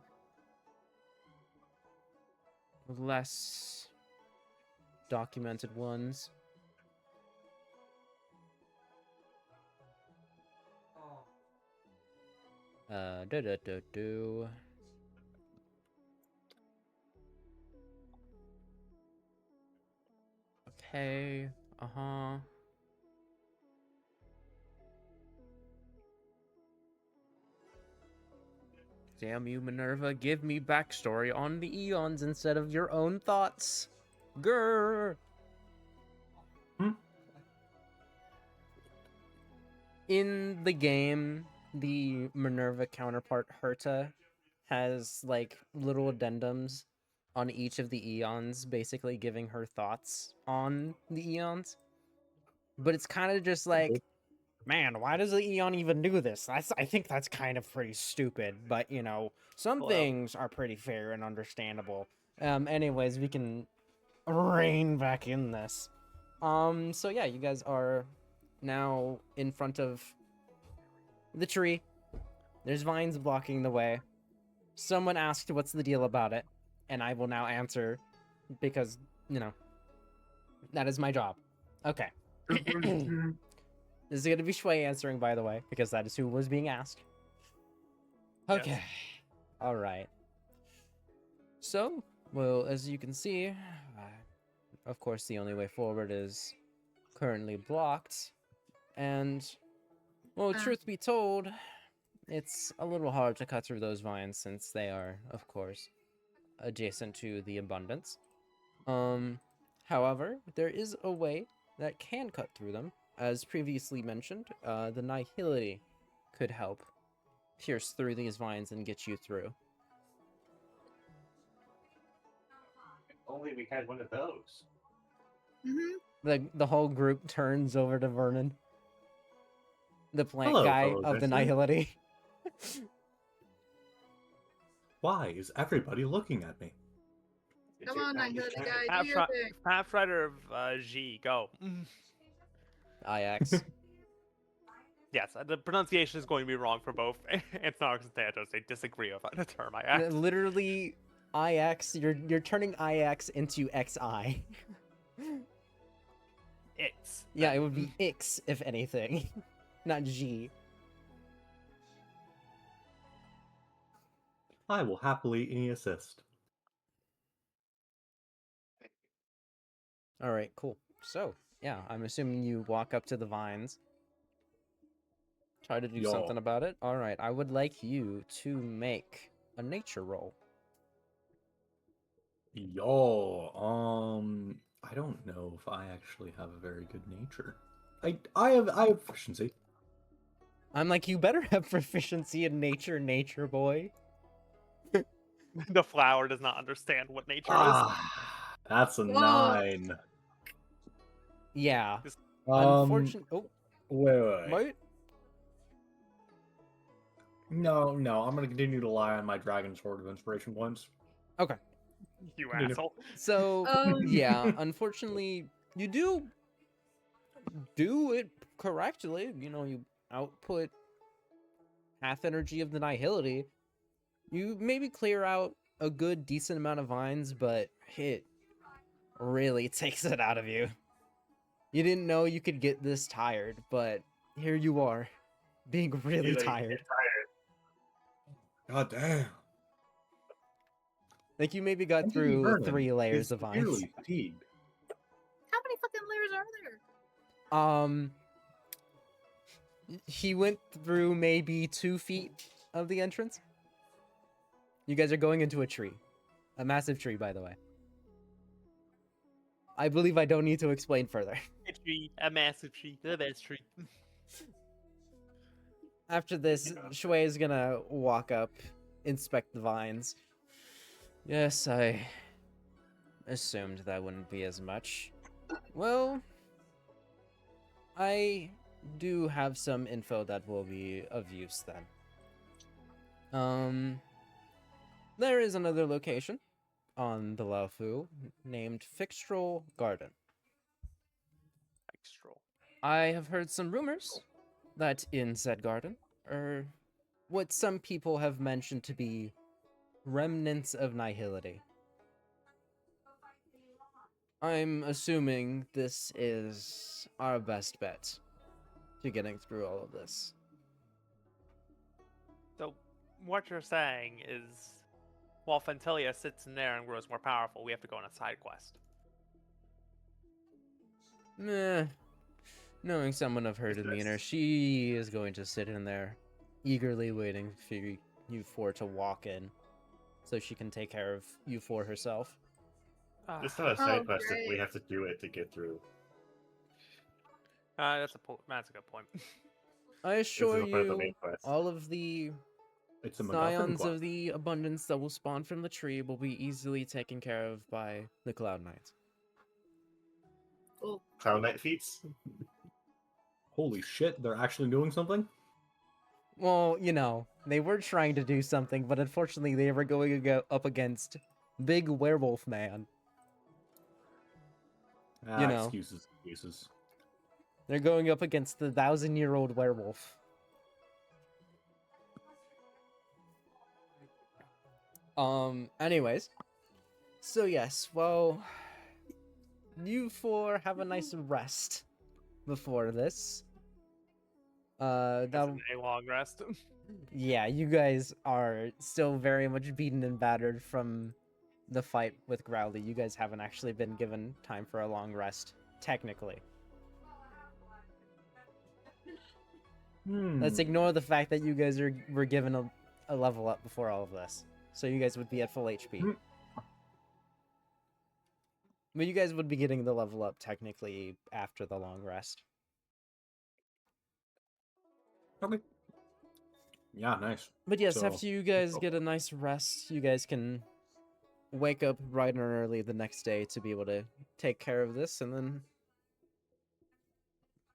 less documented ones. Do. Okay, uh-huh. Damn you, Minerva, give me backstory on the Eons instead of your own thoughts. Grr! In the game, the Minerva counterpart, Herta, has, like, little addendums on each of the Eons, basically giving her thoughts on the Eons. But it's kind of just like, man, why does the Eon even do this? I think that's kind of pretty stupid, but, you know, some Well. things are pretty fair and understandable. Anyways, we can rein back in this. So yeah, you guys are now in front of the tree. There's vines blocking the way. Someone asked what's the deal about it, and I will now answer because, you know, that is my job. Okay. This is going to be Shui answering, by the way, because that is who was being asked. Okay. Yes. All right. So, well, as you can see, of course, the only way forward is currently blocked. And, well, truth be told, it's a little hard to cut through those vines since they are, of course, adjacent to the abundance. However, there is a way that can cut through them. As previously mentioned, the Nihility could help pierce through these vines and get you through. If only we had one of those. Mm-hmm. The whole group turns over to Vernon, the plant Hello, guy fellow of the adventurer. Nihility. Why is everybody looking at me? Come on, Nihility guy, do your thing. Half Rider of G, go. Ix. Yes, the pronunciation is going to be wrong for both Anthnox and Thanatos. They disagree about the term I asked. Literally, Ix. You're turning Ix into Xi. It's. Yeah, it would be Ix if anything, not G. I will happily any assist. All right, cool. So, yeah, I'm assuming you walk up to the vines. Try to do Yo. something about it. All right, I would like you to make a nature roll. Yo, I don't know if I actually have a very good nature. I have proficiency. I'm like, you better have proficiency in nature boy. The flower does not understand what nature is. Ah, that's a Whoa. 9. Yeah. Um, Unfortunately. Oh, wait. what? No, I'm gonna continue to lie on my Dragon Sword of Inspiration points. Okay. You Continue. asshole. So, yeah, unfortunately, you do it correctly. You know, you output half energy of the nihility, you maybe clear out a good decent amount of vines, but it really takes it out of you. You didn't know you could get this tired, but here you are, being really tired. God damn. Like you maybe got Entity through Vernon 3 layers is of vines. severely fatigued. How many fucking layers are there? He went through maybe 2 feet of the entrance. You guys are going into a tree. A massive tree, by the way. I believe I don't need to explain further. A tree, a massive tree, the best tree. After this, Shui is gonna walk up, inspect the vines. Yes, I assumed that wouldn't be as much. Well, I do have some info that will be of use then. There is another location on the Laofu named Fixtral Garden. Extra. I have heard some rumors that in said garden are what some people have mentioned to be remnants of nihility. I'm assuming this is our best bet to getting through all of this. So, what you're saying is, while Fentilia sits in there and grows more powerful, we have to go on a side quest. Meh. Knowing someone of her demeanor, she is going to sit in there, eagerly waiting for you four to walk in, so she can take care of you four herself. It's not a side quest if we great. have to do it to get through. That's a good point. I assure This is a part of the main you, quest. all of the It's a MacGuffin scions quest. of the abundance that will spawn from the tree will be easily taken care of by the Cloud Knights. Cool. Cloud Knight feats? Holy shit, they're actually doing something? Well, you know, they were trying to do something, but unfortunately they were going to go up against Big Werewolf Man. You know. Excuses. They're going up against the 1,000-year-old werewolf. Anyways. So yes, well, you four have a nice rest before this. That's That'll... a long rest. Yeah, you guys are still very much beaten and battered from the fight with Growly. You guys haven't actually been given time for a long rest, technically. Let's ignore the fact that you guys were given a level up before all of this. So you guys would be at full HP. But you guys would be getting the level up technically after the long rest. Okay. Yeah, nice. But yes, So- after you guys get a nice rest, you guys can wake up bright and early the next day to be able to take care of this, and then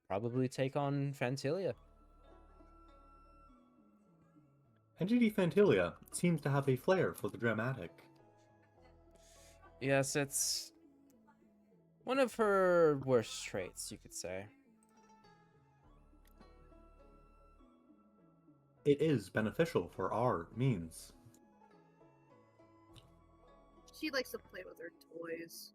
probably take on Fantilia. Entity Fantilia seems to have a flair for the dramatic. Yes, it's one of her worst traits, you could say. It is beneficial for our means. She likes to play with her toys.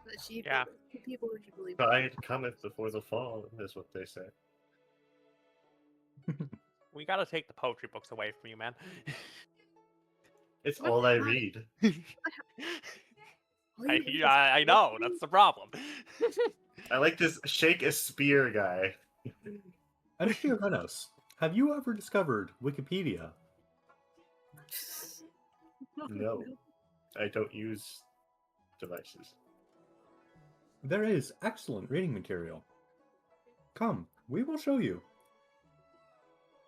But she Yeah. people who believe. Pride cometh before the fall, is what they say. We gotta take the poetry books away from you, man. It's What all I the- read. I know, that's the problem. I like this shake a spear guy. Entity Venos, have you ever discovered Wikipedia? No. I don't use devices. There is excellent reading material. Come, we will show you.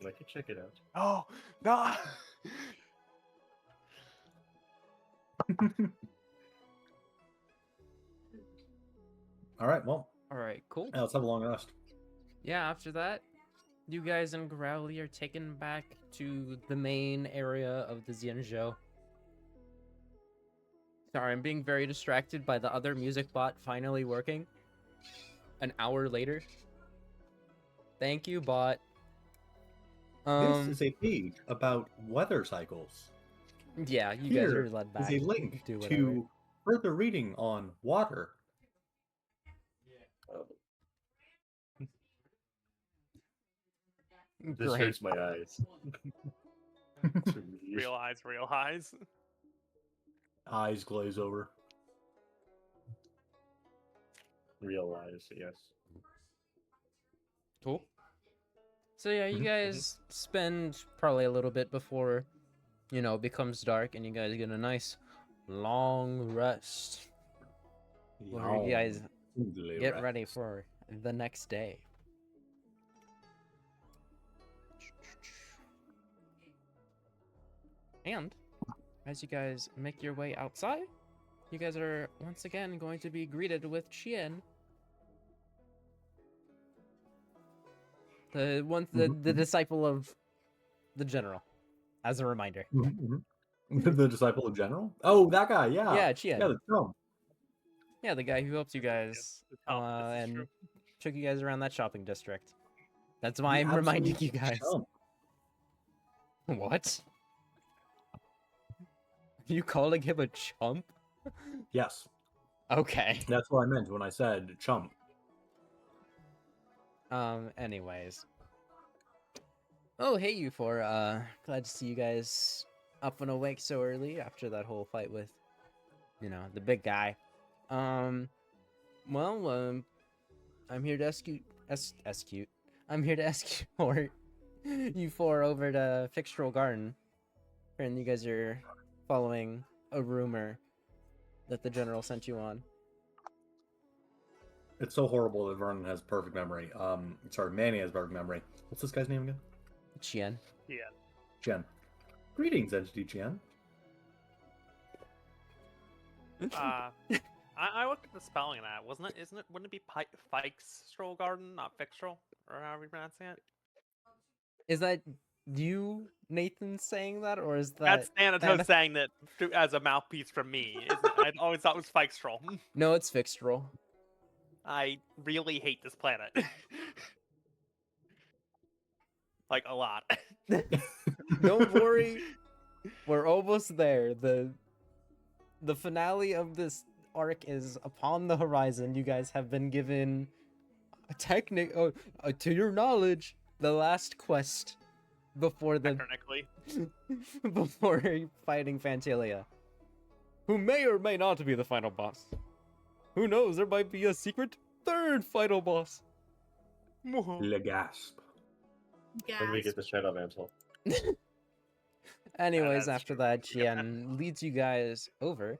I can check it out. Oh, no! Alright, well, Alright, cool. let's have a long rest. Yeah, after that, you guys and Growly are taken back to the main area of the Xianzhou. Sorry, I'm being very distracted by the other music bot finally working. An hour later. Thank you, bot. This is a page about weather cycles. Yeah, you guys Here are led is back. a link Do whatever. to further reading on water. This Great. hurts my eyes. To read. Real eyes, real eyes. Eyes glaze over. Real eyes, yes. Cool. So yeah, you Mhm, guys spend probably a little bit before, it becomes dark, and you guys get a nice long rest. Where you guys get ready for the next day. And as you guys make your way outside, you guys are once again going to be greeted with Chien. The disciple of the general, as a reminder. The disciple of general? Oh, that guy, yeah. Yeah, Chien. Yeah, the chum. Yeah, the guy who helped you guys This is and true. took you guys around that shopping district. That's why The I'm reminding absolute you guys. chump. What? You calling him a chump? Yes, Okay. that's what I meant when I said chump. Anyways. Oh, hey, you four. Glad to see you guys up and awake so early after that whole fight with, the big guy. I'm here to escute. I'm here to escort you four over to Fixtural Garden. And you guys are following a rumor that the general sent you on. It's so horrible that Vernon has perfect memory. Sorry, Manny has perfect memory. What's this guy's name again? Chien. Yeah. Chen. Greetings, Entity Chen. I looked at the spelling of that. Wouldn't it be Fikes Stroll Garden, not Fixtral? Or how are we pronouncing it? Is that you, Nathan, saying that, or is that That's Thanatos Thanatos? saying that as a mouthpiece from me. I always thought it was Fikes Stroll. No, it's Fixtural. I really hate this planet. Like, a lot. Don't worry, we're almost there. The finale of this arc is upon the horizon. You guys have been given to your knowledge, the last quest before Technically. before fighting Fantalia, who may or may not be the final boss. Who knows? There might be a secret third final boss. Le gasp. When we get Gasp. the Shadow Mantle. Anyways, that's after true. that, Yeah. Chien leads you guys over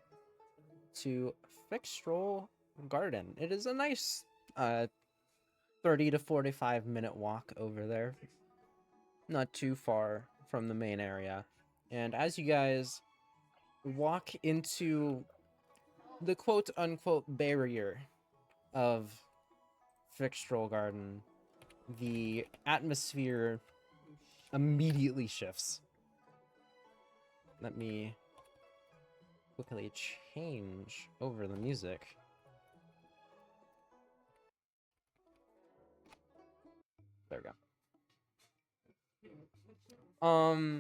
to Fixtural Garden. It is a nice 30 to 45 minute walk over there. Not too far from the main area. And as you guys walk into the quote-unquote barrier of Fixtural Garden, the atmosphere immediately shifts. Let me quickly change over the music. There we go.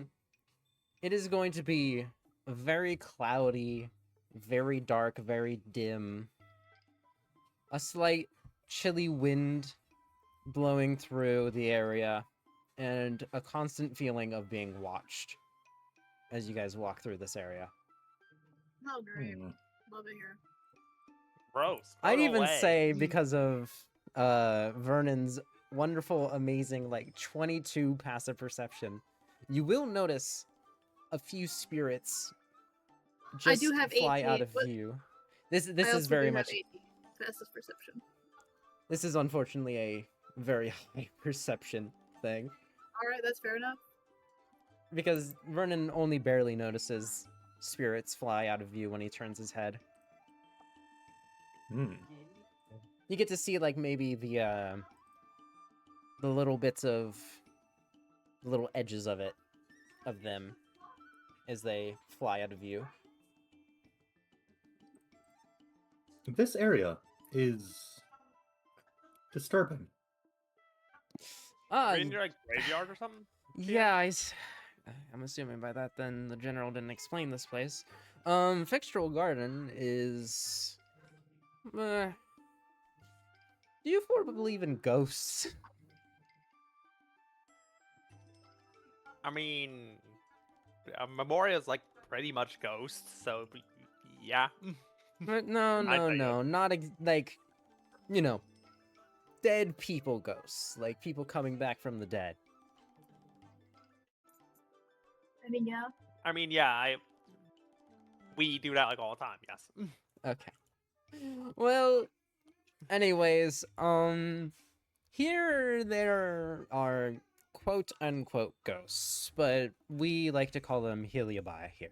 It is going to be very cloudy, very dark, very dim. A slight chilly wind blowing through the area, and a constant feeling of being watched as you guys walk through this area. Oh, great. Hmm. Love it here. Gross. I'd Throw it even away. say because of Vernon's wonderful, amazing, 22 passive perception, you will notice a few spirits I just do have fly 18, out of but view. This I is also very do much. have 18 passive perception. This is unfortunately a very high perception thing, All right, that's fair enough. because Vernon only barely notices spirits fly out of view when he turns his head. Hmm. You get to see maybe the little bits of the little edges of them as they fly out of view. This area is disturbing. Are we in your graveyard or something? Yeah, I'm assuming by that then the general didn't explain this place. Fixtural Garden is. Do you four believe in ghosts? I mean, Memoria's like pretty much ghosts, so yeah. But no, I'd no, say no, not like, you know, dead people ghosts, like people coming back from the dead. I mean, yeah. I mean, yeah, we do that like all the time. Yes. Okay. Well, anyways, here there are quote unquote ghosts, but we like to call them Heliobi here.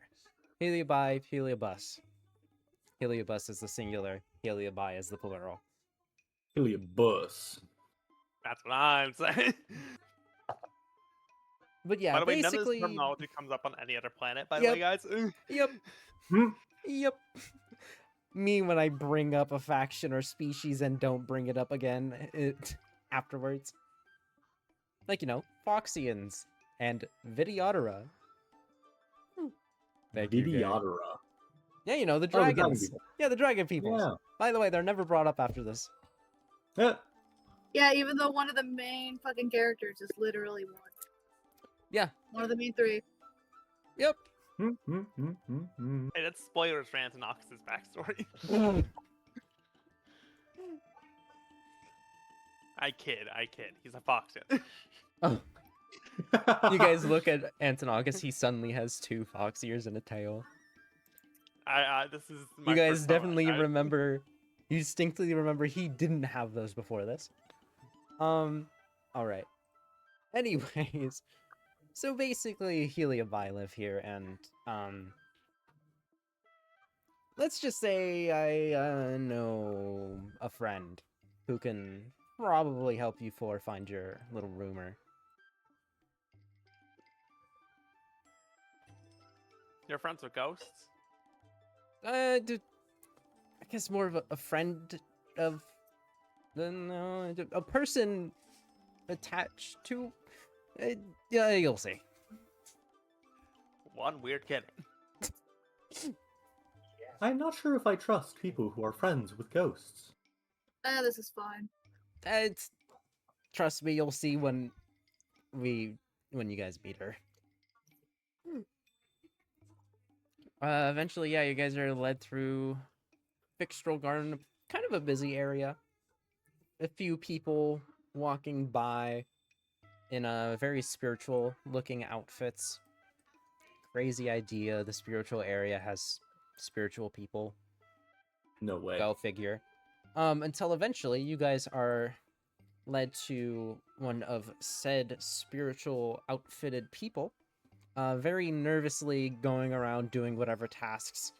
Heliobi, Heliobus. Heliobus is the singular, Heliobi is the plural. Heliobus. That's what I'm saying. But yeah, By the way, none of this basically, terminology comes up on any other planet. By the Yep. way, guys. yep, Hmm. yep. Me when I bring up a faction or species and don't bring it up again afterwards. Like, Foxians and Vidiodera. Thank you, Gay. Vidiodera. Yeah, the Oh, the dragon dragons. people. Yeah, the dragon peoples. Yeah. By the way, they're never brought up after this. Yeah. Yeah, even though one of the main fucking characters is literally one. Yeah. One of the main three. Yep. Hey, that's spoilers for Antonox's backstory. I kid. He's a Foxian. Oh, you guys look at Antonogus, he suddenly has 2 fox ears and a tail. This is my You guys first comment, definitely guys. remember, you distinctly remember he didn't have those before this. Alright. Anyways, so basically Heliobi live here, and, let's just say I know a friend who can probably help you four find your little rumor. You're friends with ghosts? I guess more of a friend of a person attached to. Yeah, you'll see. One weird kid. I'm not sure if I trust people who are friends with ghosts. This is fine. It's trust me, you'll see when you guys meet her. Eventually, yeah, you guys are led through Fixtural Garden, kind of a busy area. A few people walking by in very spiritual looking outfits. Crazy idea, the spiritual area has spiritual people. No way. Go figure. Until eventually you guys are led to one of said spiritual outfitted people, very nervously going around doing whatever tasks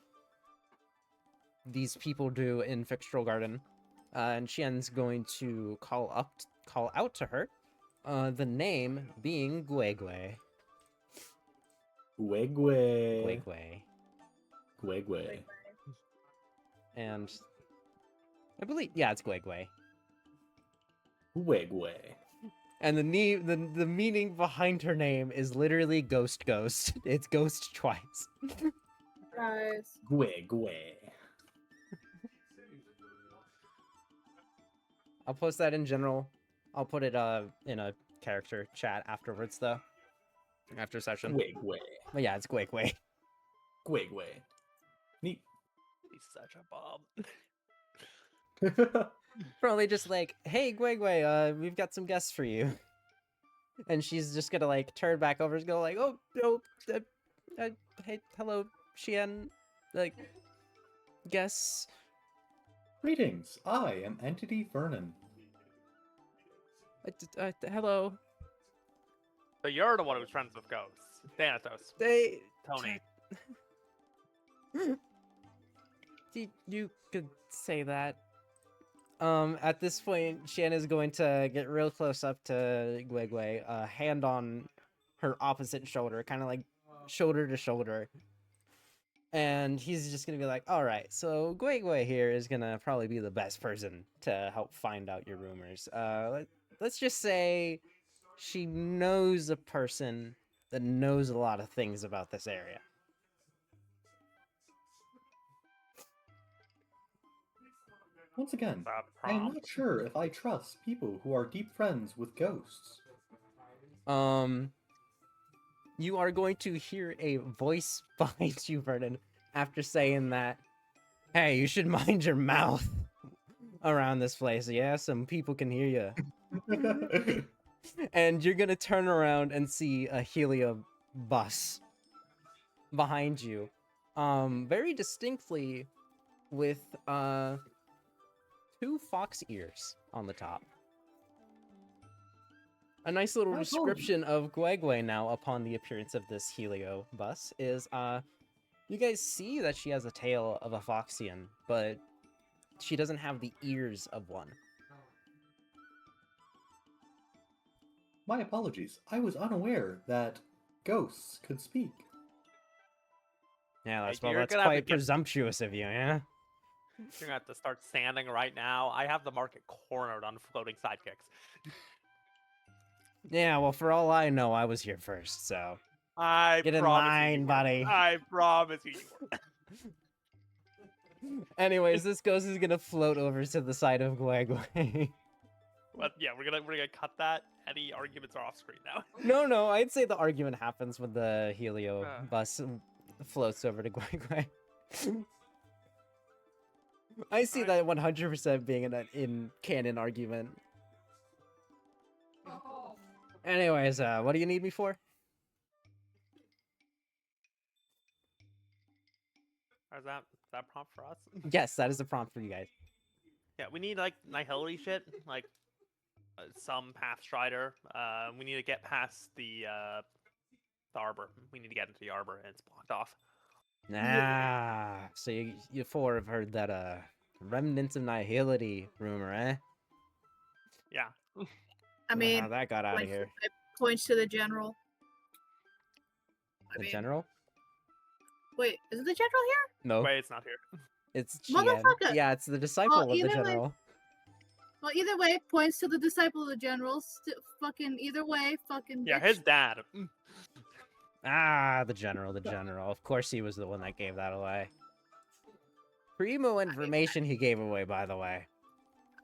these people do in Fixtural Garden. And Qian's going to call out to her, the name being Guegui. Guegui. Guegui. Guegui. And I believe, yeah, it's Guegui. Guegui. And the meaning behind her name is literally ghost. It's ghost twice. Guys. Guegui. I'll post that in general. I'll put it in a character chat afterwards though. After session. Guegui. But yeah, it's Guegui. Guegui. Neat. He's such a bomb. Probably just like, hey Guegui, we've got some guests for you. And she's just gonna like turn back over and go like, oh, hey, hello, Qian, like, guess. Greetings. I am Entity Vernon. Hello. So you're the one who's friends with ghosts. Thanatos. They. Tony. You could say that. At this point, Qian is going to get real close up to Guegui, hand on her opposite shoulder, kind of like shoulder to shoulder. And he's just gonna be like, alright, so Guegui here is gonna probably be the best person to help find out your rumors. Let's just say she knows a person that knows a lot of things about this area. Once again, The I am prompt. not sure if I trust people who are deep friends with ghosts. You are going to hear a voice behind you, Vernon, after saying that. Hey, you should mind your mouth around this place. Yeah, some people can hear you. And you're gonna turn around and see a Helio bus behind you, very distinctly, with two fox ears on the top. A nice little My description of Guegwe now upon the appearance of this Helio bus is you guys see that she has a tail of a Foxian, but she doesn't have the ears of one. My apologies. I was unaware that ghosts could speak. Yeah, that's, Hey, well, you're that's gonna have to quite get- presumptuous of you, yeah? You're gonna have to start standing right now. I have the market cornered on floating sidekicks. Yeah, well, for all I know, I was here first, so... I Get in promise line, you, you buddy. weren't. I promise you, you weren't. Anyways, this ghost is gonna float over to the side of Guegwe. But yeah, we're gonna cut that. Any arguments are off screen now. No, I'd say the argument happens when the Helio bus floats over to Guegwe. I see that 100% being an in-canon argument. Anyways, what do you need me for? Is that prompt for us? Yes, that is the prompt for you guys. Yeah, we need like nihility shit, like some path strider. We need to get past the arbor. We need to get into the arbor, and it's blocked off. Ah, so you four have heard that remnants of nihility rumor, eh? Yeah. I mean, how that got out of points, here. it points to the general. I The mean, general? wait, is it the general here? No, Wait, it's not here. it's Chien. Motherfucker! Yeah, it's the disciple of the either way- general. Well, either way, points to the disciple of the general. Fucking either way, fucking. Yeah, bitch. his dad. Ah, the general. Of course he was the one that gave that away. Primo information he gave away, by the way.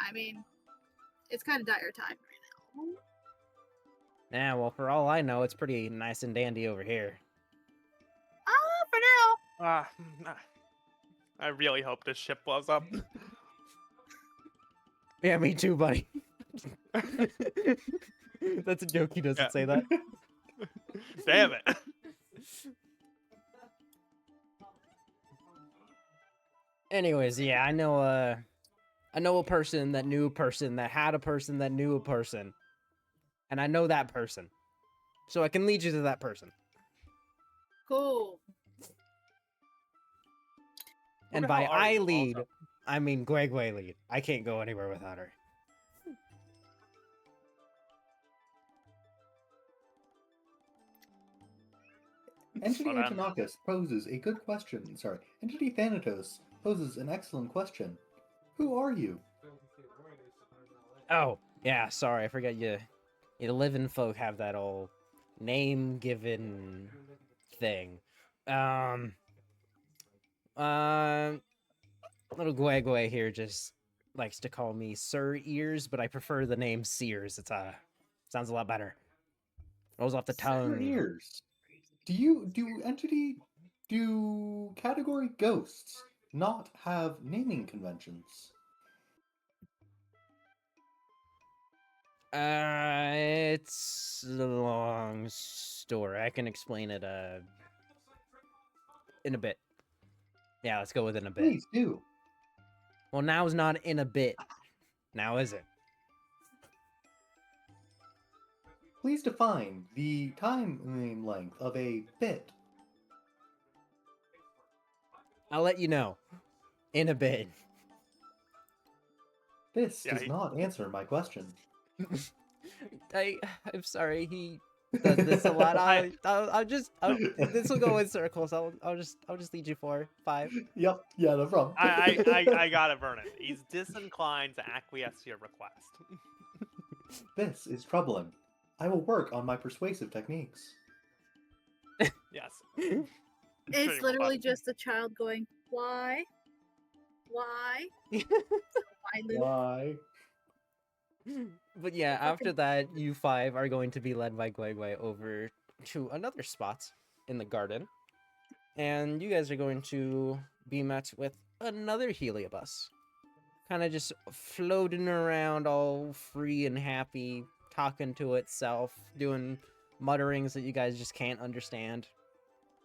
I mean, it's kind of dire time right now. Yeah, well, for all I know, it's pretty nice and dandy over here. For now. I really hope this ship blows up. Yeah, me too, buddy. That's a joke, he doesn't Yeah. say that. Damn it. Anyways, yeah, I know a person that knew a person that had a person that knew a person. And I know that person. So I can lead you to that person. Cool. And the by hell are I you, lead, also? I mean Guegwe lead. I can't go anywhere without her. Entity Well done. Antonakis poses a good question. Sorry. Entity Thanatos poses an excellent question. Who are you? Oh, yeah, sorry, I forgot you living folk have that old name given thing. Little Guegwe here just likes to call me Sir Ears, but I prefer the name Sears. It's sounds a lot better. Rolls off the tongue. Ears. Do category ghosts not have naming conventions? It's a long story. I can explain it in a bit. Yeah, let's go with in a bit. Please do. Well, now's not in a bit. Now is it? Please define the time length of a bit. I'll let you know. In a bit. This Yeah, does not answer my question. I'm sorry. He does this a lot. This will go in circles. I'll just lead you 4, 5. Yep. Yeah, no problem. I got it, Vernon. He's disinclined to acquiesce to your request. This is troubling. I will work on my persuasive techniques. Yes. It's Very well literally done. just a child going, why? Why? Why, Luke? Why? But yeah, Fucking- after that, you five are going to be led by Guai over to another spot in the garden. And you guys are going to be met with another heliobus. Kind of just floating around all free and happy, talking to itself, doing mutterings that you guys just can't understand.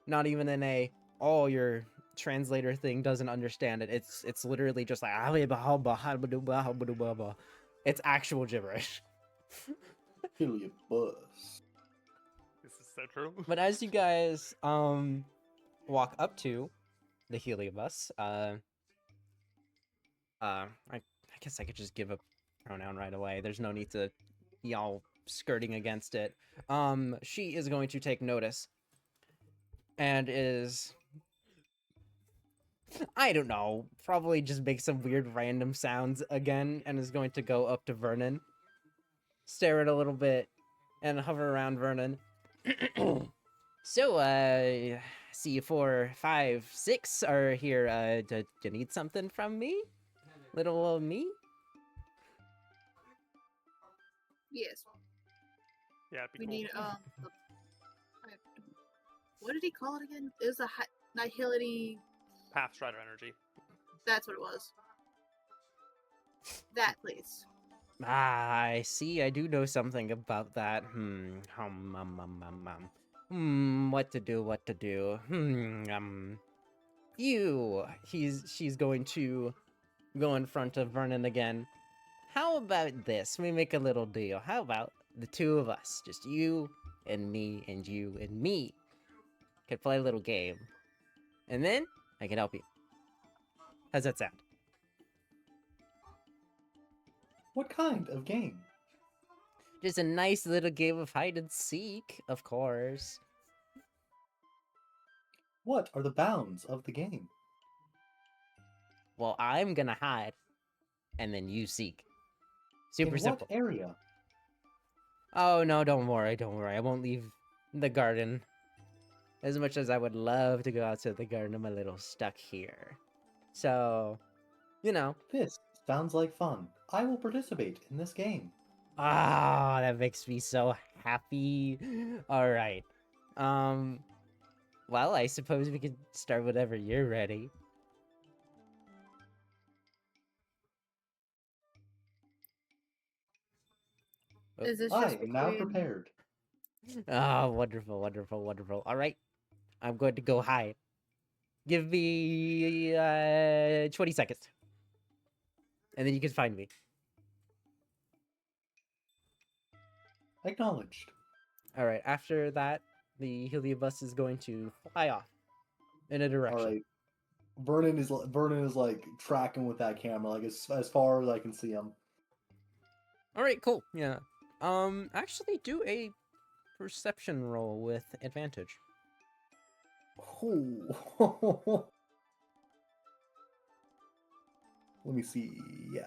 Not even in a, oh, your translator thing doesn't understand it. It's literally just like, it's actual gibberish. Heliobus. This is so true. But as you guys walk up to the heliobus, I guess I could just give a pronoun right away. There's no need to y'all skirting against it. She is going to take notice and is, I don't know, probably just make some weird random sounds again and is going to go up to Vernon, stare it a little bit, and hover around Vernon. So, see you 4, 5, 6 are here. Do you need something from me? Little old me? Yes. Yeah, it'd be We cool. need what did he call it again? It was a nihility. Path Strider energy. That's what it was. That, please. Ah, I see. I do know something about that. What to do, what to do. She's going to go in front of Vernon again. How about this? We make a little deal. How about the two of us? Just you and me and you and me. Could play a little game. And then I can help you. How's that sound? What kind of game? Just a nice little game of hide and seek, of course. What are the bounds of the game? Well, I'm gonna hide, and then you seek. Super In simple. what area? Oh no, don't worry, don't worry. I won't leave the garden. As much as I would love to go out to the garden, I'm a little stuck here. So, you know. This sounds like fun. I will participate in this game. Ah, that makes me so happy. Alright. Well, I suppose we could start whenever you're ready. Oh. Is this I just am now between- prepared. Ah, wonderful, wonderful, wonderful. Alright. I'm going to go hide. Give me 20 seconds. And then you can find me. Acknowledged. Alright, after that, the heliobus is going to fly off in a direction. All right. Vernon is like tracking with that camera, like as far as I can see him. Alright, cool. Yeah. Actually do a perception roll with advantage. Ooh. Let me see. Yeah.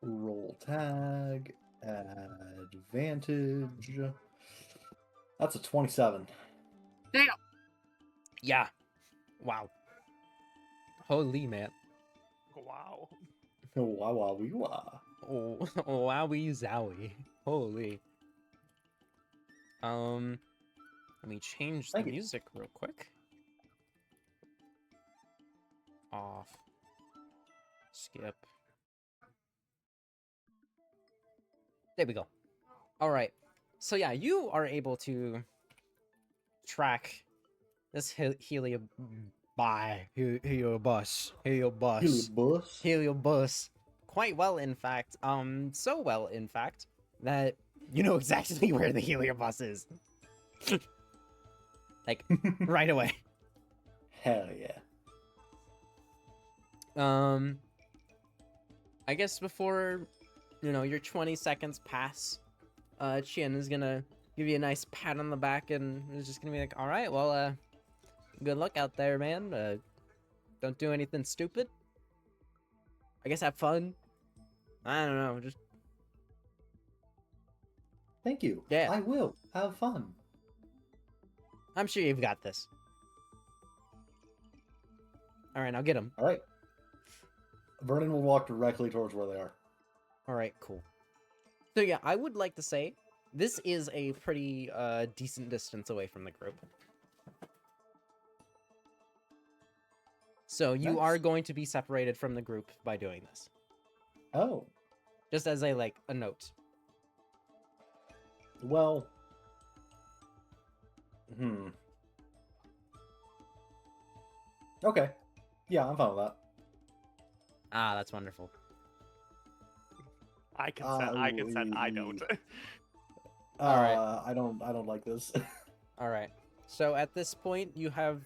Roll tag. Advantage. That's a 27. Damn. Yeah. Wow. Holy man. Wow. Wow, wow, wee, wah. Oh, wowie zowie. Holy. Let me change the Thank you. music real quick. Off. Skip. There we go. Alright. So yeah, you are able to track this heliobus. Heliobus. Heliobus quite well, in fact. So well, in fact, that you know exactly where the heliobus is. Like, right away. Hell yeah. I guess before, you know, your 20 seconds pass, Chin is gonna give you a nice pat on the back and is just gonna be like, alright, well, good luck out there, man. Don't do anything stupid. I guess have fun. I don't know, just Thank you. Yeah. I will have fun. I'm sure you've got this. All right, now get him. All right. Vernon will walk directly towards where they are. All right, cool. So yeah, I would like to say this is a pretty decent distance away from the group. So you Nice. are going to be separated from the group by doing this. Oh, Just as a note. well. Okay. Yeah, I'm fine with that. Ah, that's wonderful. I consent. I consent. I don't. All right. I don't like this. All right. So at this point, you have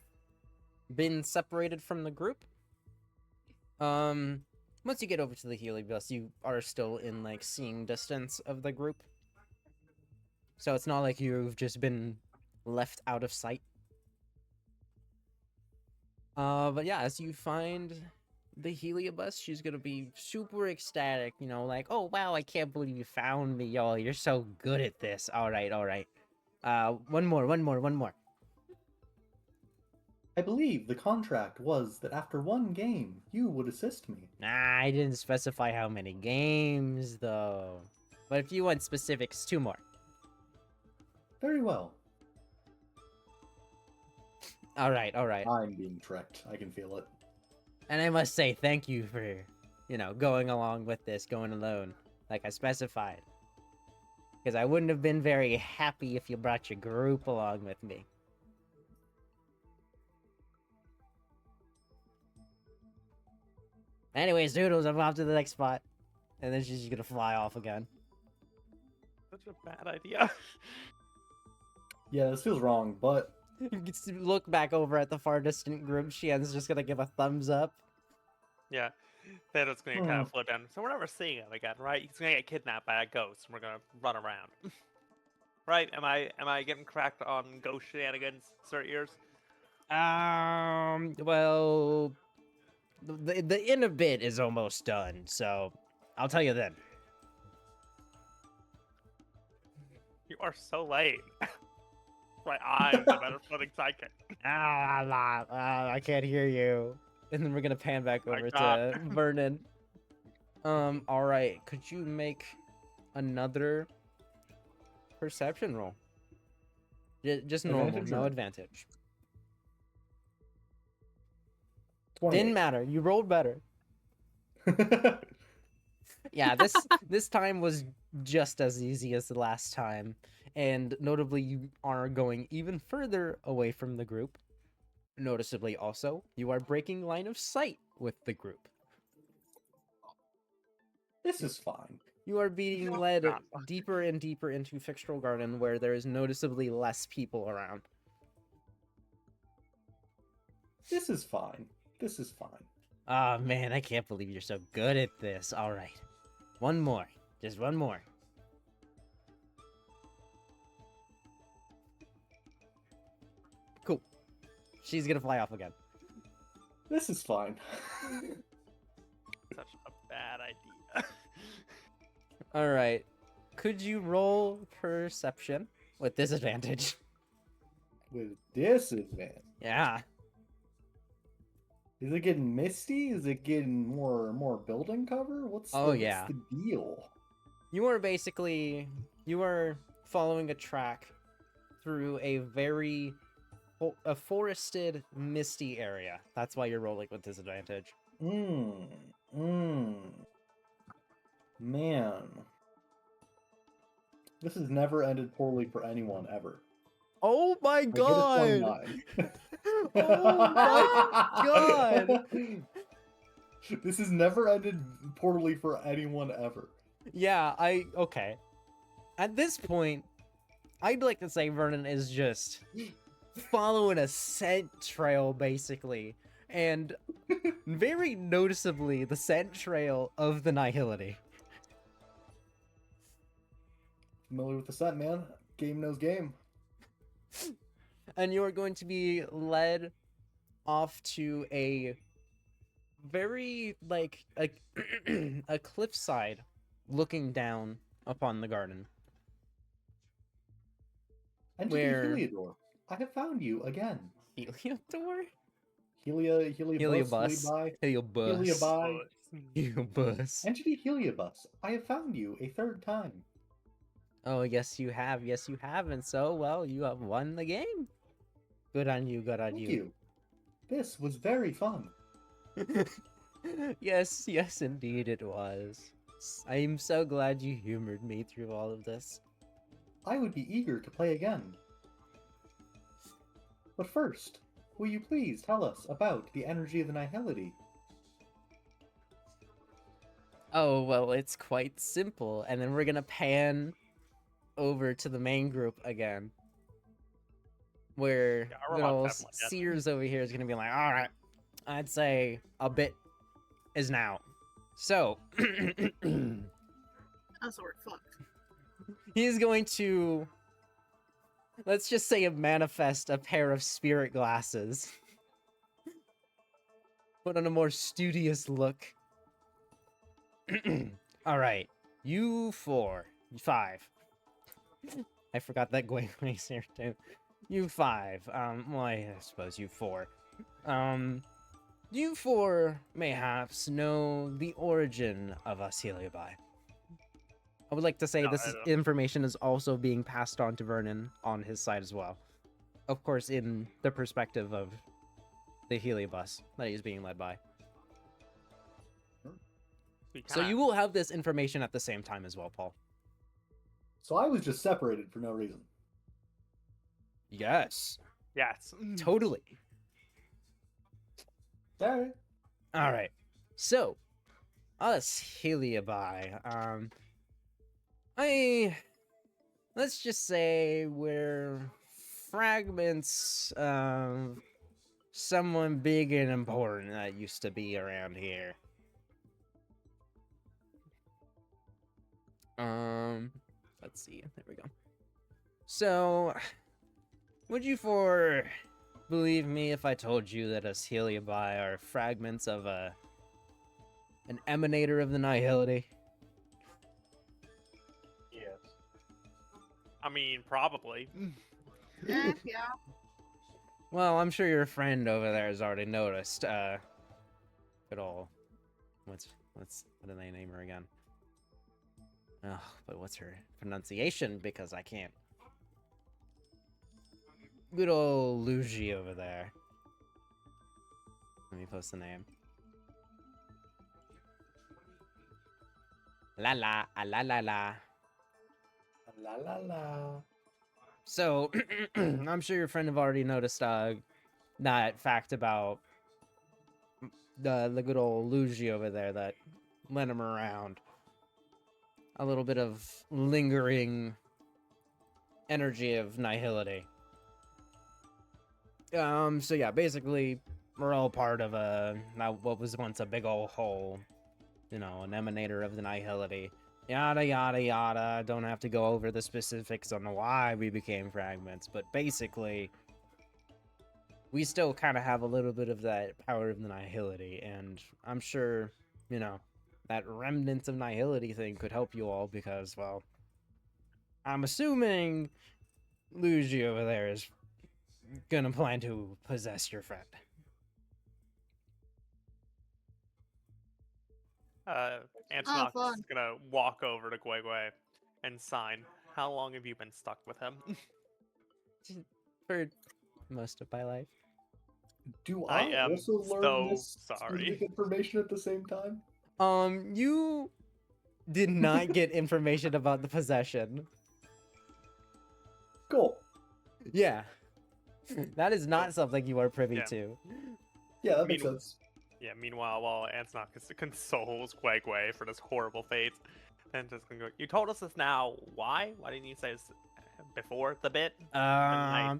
been separated from the group. Once you get over to the heliobus, you are still in like seeing distance of the group. So it's not like you've just been left out of sight. But yeah, as you find the heliobus, she's gonna be super ecstatic, you know, like, oh wow, I can't believe you found me, y'all. You're so good at this. All right. One more. I believe the contract was that after one game, you would assist me. Nah, I didn't specify how many games, though. But if you want specifics, 2 more. Very well. All right. I'm being tricked. I can feel it. And I must say thank you for, you know, going along with this, going alone, like I specified. Because I wouldn't have been very happy if you brought your group along with me. Anyways, Doodles, I'm off to the next spot. And then she's gonna fly off again. Such a bad idea. Yeah, this feels wrong, but You can look back over at the far distant group. Shien's just gonna give a thumbs up. Yeah. Thanos gonna kind of float down. So we're never seeing him again, right? He's gonna get kidnapped by a ghost, and we're gonna run around. Right? Am I getting cracked on ghost shenanigans, Sir Ears? Well, the inner bit is almost done, so I'll tell you then. You are so late. Right, I'm the better floating sidekick. I can't hear you. And then we're gonna pan back My over God. to Vernon. All right. Could you make another perception roll? Just normal, Advantage or no no? advantage. 28. Didn't matter. You rolled better. Yeah, this time was just as easy as the last time, and notably you are going even further away from the group. Noticeably also, you are breaking line of sight with the group. This is fine. You are being Oh, led God. deeper and deeper into Fixtural Garden where there is noticeably less people around. This is fine. This is fine. Ah, man, I can't believe you're so good at this. All right. One more. Just one more. Cool. She's gonna fly off again. This is fine. Such a bad idea. All right. Could you roll perception with disadvantage? With disadvantage. Yeah. Is it getting misty? Is it getting more building cover? What's Yeah. the deal? You are following a track through a very forested, misty area. That's why you're rolling with disadvantage. Man. This has never ended poorly for anyone ever. Oh my I get a god! 29. Oh my god! This has never ended poorly for anyone ever. Yeah, okay. At this point, I'd like to say Vernon is just following a scent trail, basically. And very noticeably, the scent trail of the Nihility. Familiar with the set, man. Game knows game. And you are going to be led off to a very like a a cliffside looking down upon the garden. Entity Where- Heliodor, I have found you again. Heliodor? Heliobus, Heliobus. Heliobi. Heliobus. Entity Heliobus, I have found you a third time. Oh, yes, you have. Yes, you have. And so, well, you have won the game. Good on you. Good on Thank you. This was very fun. Yes, yes, indeed it was. I'm so glad you humored me through all of this. I would be eager to play again. But first, will you please tell us about the energy of the nihility? Oh, well, it's quite simple. And then we're gonna pan over to the main group again. Where Yeah, our good robots old haven't won yet. Sears over here is gonna be like, alright, I'd say a bit is now. So, Also, we're fucked. he's going to, let's just say, manifest a pair of spirit glasses. Put on a more studious look. Alright, you 4, 5. I forgot that Gway's here too. You 5. Well, I suppose you 4. You 4 mayhaps know the origin of us Heliobi. I would like to say No, this I don't. information is also being passed on to Vernon on his side as well. Of course, in the perspective of the Heliobus that he's being led by. We So kinda- you will have this information at the same time as well, Paul. So I was just separated for no reason. Yes, Yes. totally. Alright. All right. So, us Heliobi, let's just say we're fragments of someone big and important that used to be around here. Let's see. There we go. So, would you believe me if I told you that us Heliobi are fragments of an emanator of the nihility? Yes. I mean, probably. Yeah. Well, I'm sure your friend over there has already noticed. Good ol' what do they name her again? Oh, but what's her pronunciation? Because I can't. Good old Luigi over there. Let me post the name. La la, ah, la la la. La la la. So, I'm sure your friend have already noticed that fact about the good old Luigi over there that led him around. A little bit of lingering energy of nihility. So yeah, basically, we're all part of what was once a big old hole. You know, an emanator of the nihility. Yada, yada, yada. Don't have to go over the specifics on why we became fragments, but basically, we still kind of have a little bit of that power of the nihility, and I'm sure, you know, that remnants of nihility thing could help you all because, well, I'm assuming Luigi over there is gonna plan to possess your friend. Antonox fun. is gonna walk over to Gwegwe and sign. How long have you been stuck with him? For most of my life. Do I I am also learn so this sorry. specific information at the same time? You did not get information about the possession. Cool. Yeah. That is not something you are privy Yeah. to. Yeah, that makes Mean- sense. Yeah, meanwhile, while Antonox consoles Gwegwe for this horrible fate, and just gonna go, you told us this now. Why? Why didn't you say this before the bit? Because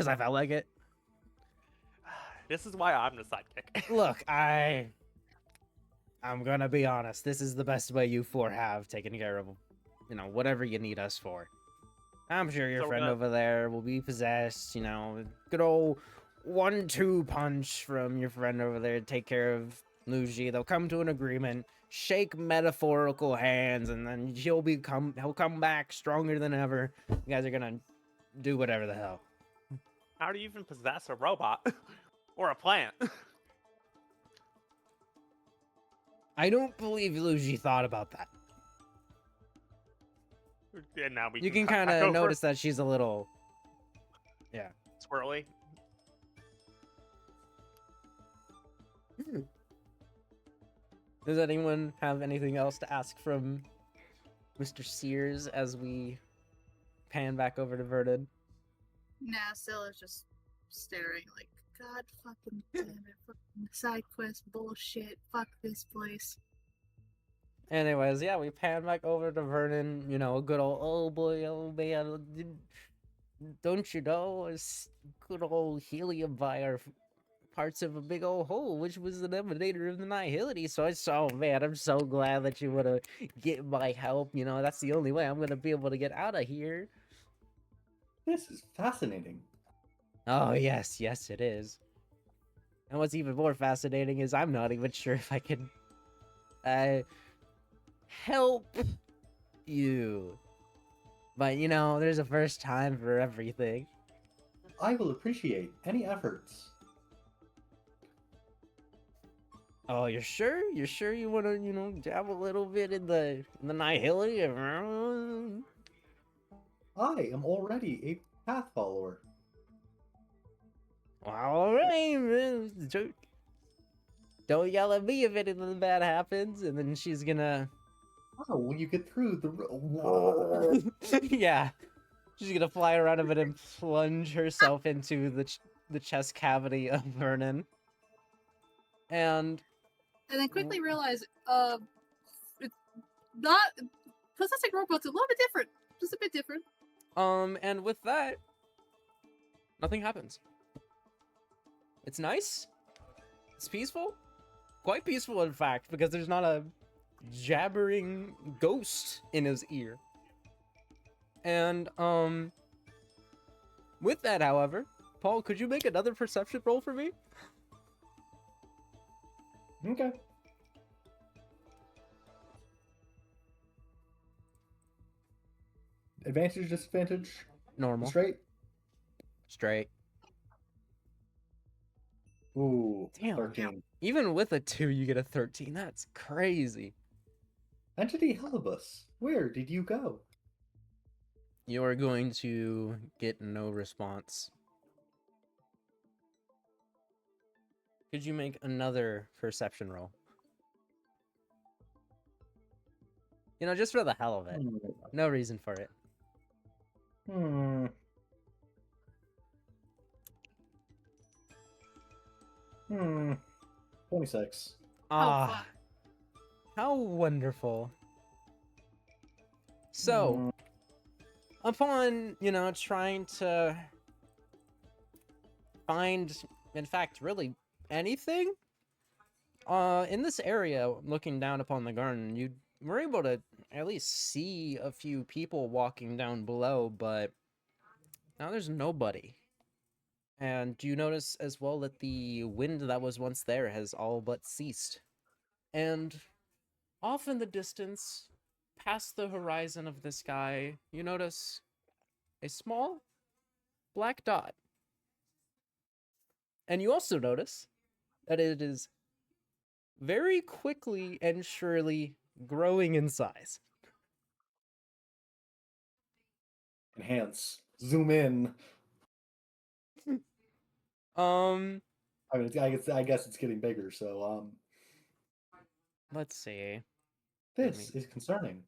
I felt like it. This is why I'm the sidekick. Look, I'm gonna be honest. This is the best way you 4 have taken care of, you know, whatever you need us for. I'm sure your So we're friend gonna- over there will be possessed, you know, good old 1-2 punch from your friend over there to take care of Luigi. They'll come to an agreement, shake metaphorical hands, and then he'll come back stronger than ever. You guys are gonna do whatever the hell. How do you even possess a robot or a plant? I don't believe Luigi thought about that. And now we You can cut kind back of over. notice that she's a little, Swirly. Does anyone have anything else to ask from Mr. Sears as we pan back over to Vernon? Nah, Stella's just staring like, God fucking damn it, fucking side quest bullshit, fuck this place. Anyways, yeah, we pan back over to Vernon. You know, a good old, oh boy, oh man, don't you know, it's good old helium fire parts of a big old hole, which was the emanator of the nihility. So oh man, I'm so glad that you wanna get my help. You know, that's the only way I'm gonna be able to get out of here. This is fascinating. Oh yes, yes it is. And what's even more fascinating is I'm not even sure if I can help you. But you know, there's a first time for everything. I will appreciate any efforts. Oh, you're sure? You're sure you want to, you know, dab a little bit in the nihility? I am already a path follower. All right, man. Don't yell at me if anything bad happens. And then she's gonna, Oh, when you get through the... yeah, she's gonna fly around a bit and plunge herself into the chest cavity of Vernon. And then quickly realize, it's not possessing robots a little bit different, just a bit different. and with that, nothing happens. It's nice. It's peaceful. Quite peaceful, in fact, because there's not a jabbering ghost in his ear. And, with that, however, Paul, could you make another perception roll for me? Okay. Advantage, disadvantage, Normal. straight. Ooh, Damn. 13. Even with a 2, you get a 13. That's crazy. Entity Helibus, where did you go? You're going to get no response. Could you make another perception roll? You know, just for the hell of it. No reason for it. 26. Ah, fuck. how wonderful. So, upon, you know, trying to find, in fact, really anything, in this area, looking down upon the garden, you were able to at least see a few people walking down below, but now there's nobody. And you notice as well that the wind that was once there has all but ceased. And off in the distance, past the horizon of the sky, you notice a small black dot. And you also notice that it is very quickly and surely growing in size. Enhance. Zoom in. I mean, I guess it's getting bigger, so, Let's see. this is concerning.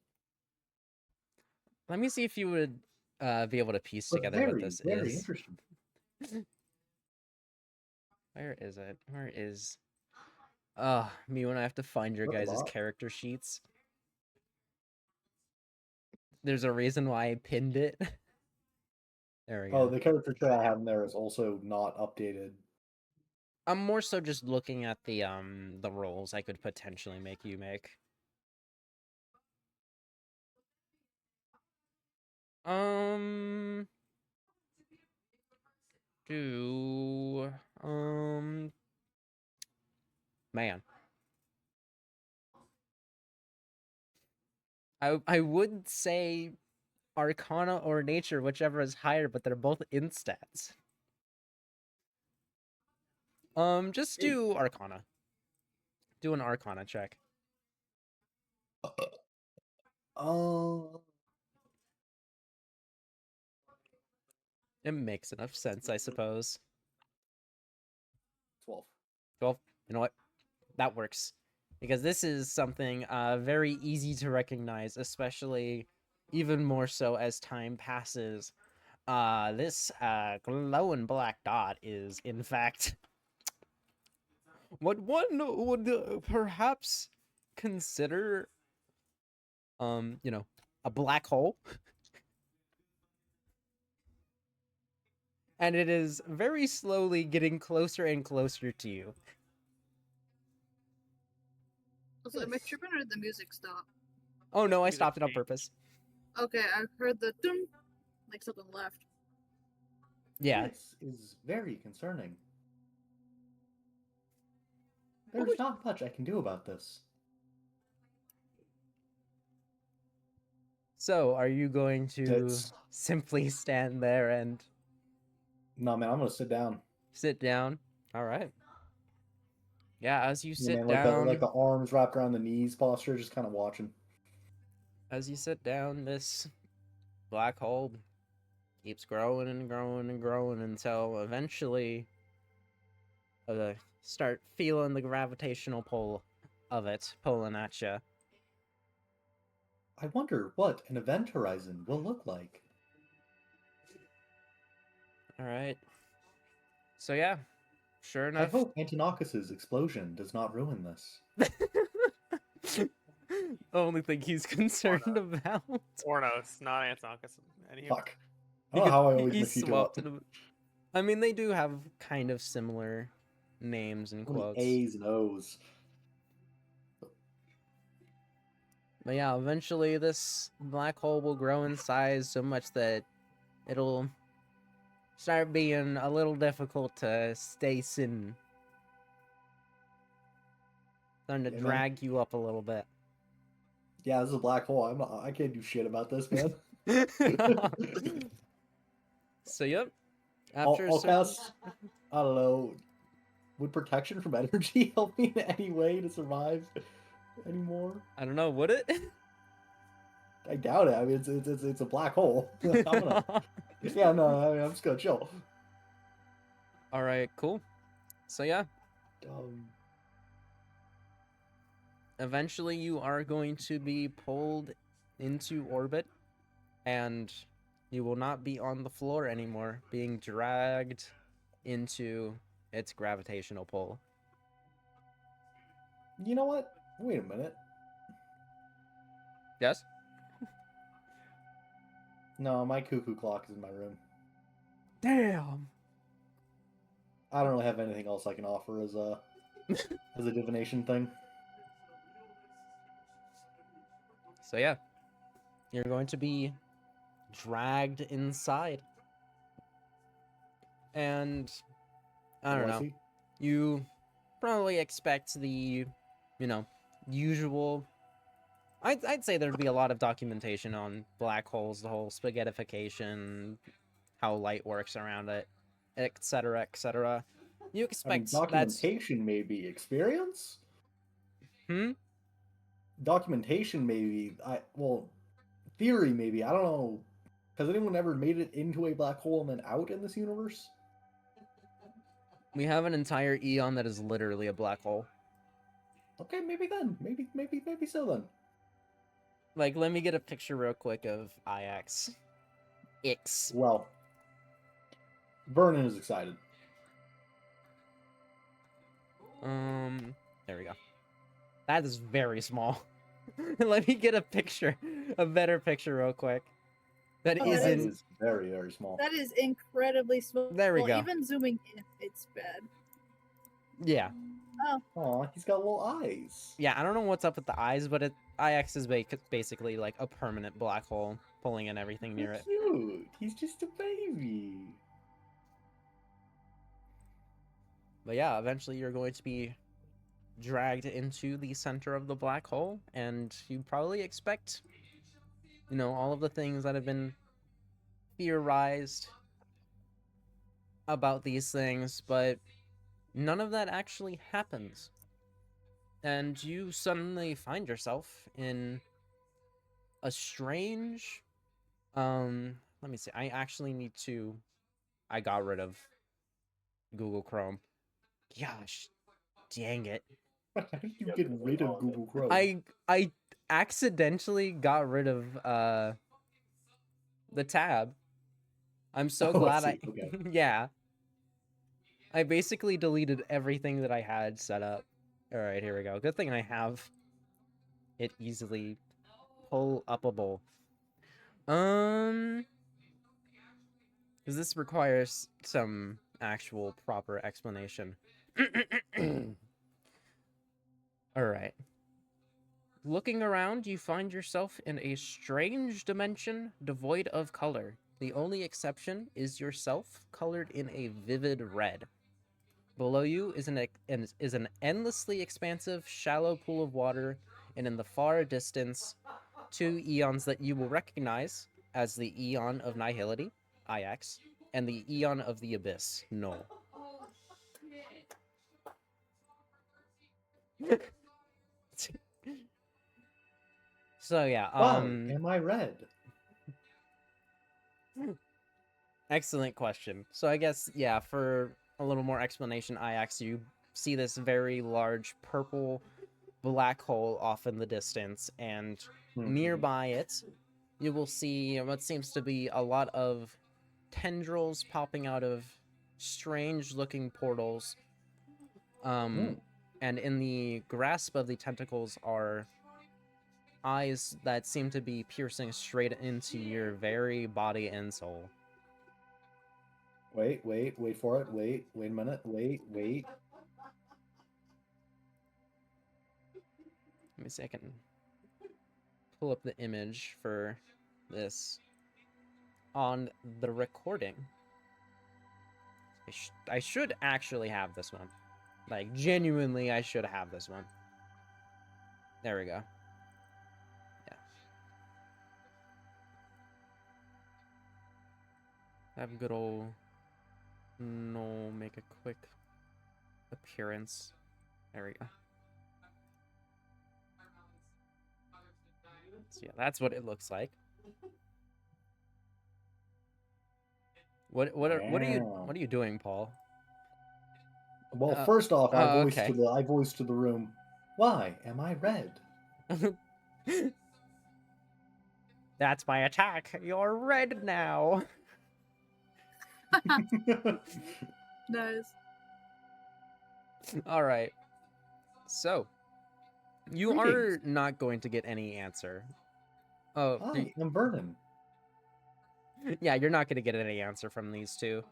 Let me see if you would be able to piece But together very, what this very is. interesting. Where is it? Where is... me when I have to find your What a guys' lot. character sheets. There's a reason why I pinned it. There we go. Oh, the character sheet I have in there is also not updated. I'm more so just looking at the roles I could potentially make you make. Do Man. I would say Arcana or Nature, whichever is higher, but they're both instats. Just do Arcana. Do an Arcana check. Oh, It makes enough sense, I suppose. 12. Well, you know what? That works. Because this is something very easy to recognize, especially even more so as time passes. This glowing black dot is, in fact, what one would perhaps consider, a black hole. And it is very slowly getting closer and closer to you. Also, am I tripping or did the music stop? Oh no, I Music stopped it on changed. purpose. Okay, I heard the dum, like something left. Yeah. This is very concerning. What There's would- not much I can do about this. So, are you going to That's- simply stand there and No, man, I'm gonna sit down. sit down? All right. Yeah, as you Yeah, sit man, down, like the arms wrapped around the knees posture, just kind of watching. this black hole keeps growing and growing and growing until eventually start feeling the gravitational pull of it pulling at you. I wonder what an event horizon will look like. All right. So yeah, sure I enough. hope Antinocus's explosion does not ruin this. The only thing he's concerned about. Ornos, not Antonkus. Fuck. I don't know how I always He mix you two swapped up. it. I mean, they do have kind of similar names and Only quotes. A's and O's. But yeah, eventually this black hole will grow in size so much that it'll start being a little difficult to stay sitting. Starting to Yeah, man. drag you up a little bit. Yeah, this is a black hole. I can't do shit about this, man. So yep. I'll After a certain... cast, I don't know, would protection from energy help me in any way to survive anymore? I don't know, would it? I doubt it. I mean, it's a black hole. I'm just gonna chill. All right, cool. So yeah, eventually you are going to be pulled into orbit, and you will not be on the floor anymore, being dragged into its gravitational pull. You know what? Wait a minute. Yes? No, my cuckoo clock is in my room. Damn! I don't really have anything else I can offer as a divination thing. So yeah, you're going to be dragged inside. And I don't know. see. You probably expect the, usual. I'd say there'd be a lot of documentation on black holes, the whole spaghettification, how light works around it, etc., etc. You expect that's documentation maybe experience. Documentation maybe. Theory maybe. I don't know. Has anyone ever made it into a black hole and then out in this universe? We have an entire eon that is literally a black hole. Okay, maybe then. Maybe so then. Like, let me get a picture real quick of IX. Well, Vernon is excited. There we go. That is very small. Let me get a better picture real quick. That Oh, isn't... That is very, very small. That is incredibly small. There we go. Even zooming in, it's bad. Yeah. Aw, he's got little eyes. Yeah, I don't know what's up with the eyes, but IX is basically like a permanent black hole, pulling in everything near it. Cute. He's just a baby. But yeah, eventually you're going to be dragged into the center of the black hole, and you probably expect, all of the things that have been theorized about these things, but none of that actually happens. And you suddenly find yourself in a strange, let me see. I got rid of Google Chrome. Gosh, dang it. How did you get rid of Google Chrome? I accidentally got rid of the tab. I'm so Oh, I glad see. Okay. yeah. I basically deleted everything that I had set up. All right, here we go. Good thing I have it easily pull upable. Because this requires some actual proper explanation. All right. Looking around, you find yourself in a strange dimension devoid of color. The only exception is yourself, colored in a vivid red. Below you is an endlessly expansive, shallow pool of water, and in the far distance, two eons that you will recognize as the Eon of Nihility, IX, and the Eon of the Abyss, Null. So yeah, Why am I red? excellent question. So I guess, yeah, for a little more explanation, IX, you see this very large purple black hole off in the distance, and nearby it, you will see what seems to be a lot of tendrils popping out of strange-looking portals. And in the grasp of the tentacles are eyes that seem to be piercing straight into your very body and soul. Wait for it. Wait a minute. Wait. Let me see, I can pull up the image for this on the recording. I should actually have this one. Like, genuinely, I should have this one. There we go. Yeah. Have good old Noel make a quick appearance. There we go. So yeah, that's what it looks like. What are you doing, Paul? Well, first off, I voiced okay. to the room. Why am I red? That's my attack. You're red now. Nice. All right. So, you Greetings. are not going to get any answer. Oh, I am Vernon. yeah, you're not going to get any answer from these two.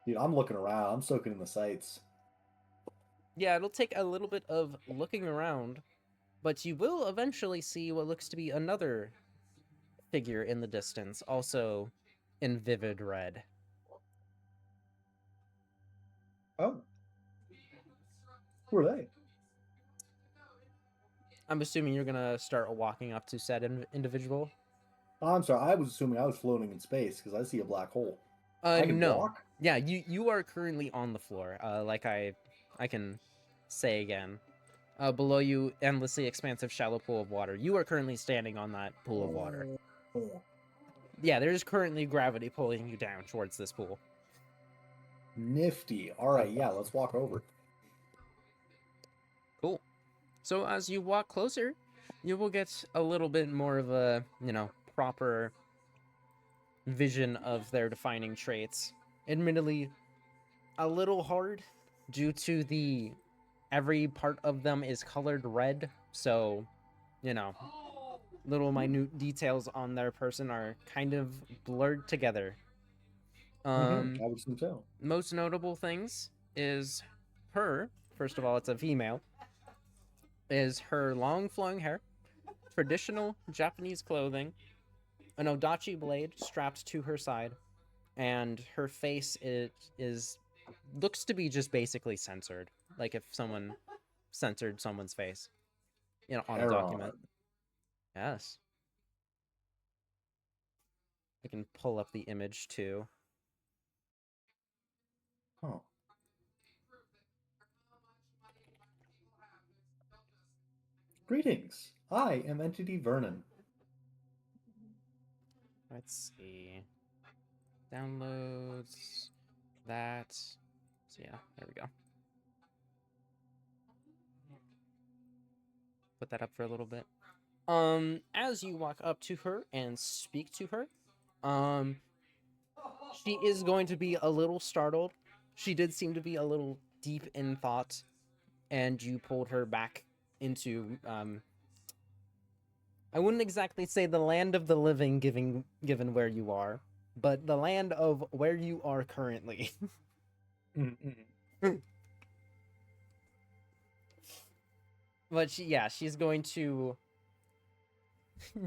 Dude, I'm looking around. I'm soaking in the sights. Yeah, it'll take a little bit of looking around, but you will eventually see what looks to be another figure in the distance, also in vivid red. Oh. Who are they? I'm assuming you're gonna start walking up to said individual. Oh, I'm sorry. I was assuming I was floating in space because I see a black hole. I can No. walk? Yeah, you are currently on the floor. Like I can say again. Below you, endlessly expansive shallow pool of water. You are currently standing on that pool of water. Oh. Yeah, there's currently gravity pulling you down towards this pool. Nifty. All right, yeah, let's walk over. Cool. So as you walk closer, you will get a little bit more of a, proper vision of their defining traits. Admittedly, a little hard due to every part of them is colored red, so, little minute details on their person are kind of blurred together. I would assume so. Most notable things is her, first of all, it's a female, is her long flowing hair, traditional Japanese clothing, an odachi blade strapped to her side, and her face is looks to be just basically censored, like if someone censored someone's face, on a document. Heron. Yes. I can pull up the image too. Huh. Greetings. I am Entity Vernon. Let's see. Downloads. That. So yeah, there we go. Put that up for a little bit. As you walk up to her and speak to her, she is going to be a little startled. She did seem to be a little deep in thought, and you pulled her back into I wouldn't exactly say the land of the living, given where you are, but the land of where you are currently. But she's going to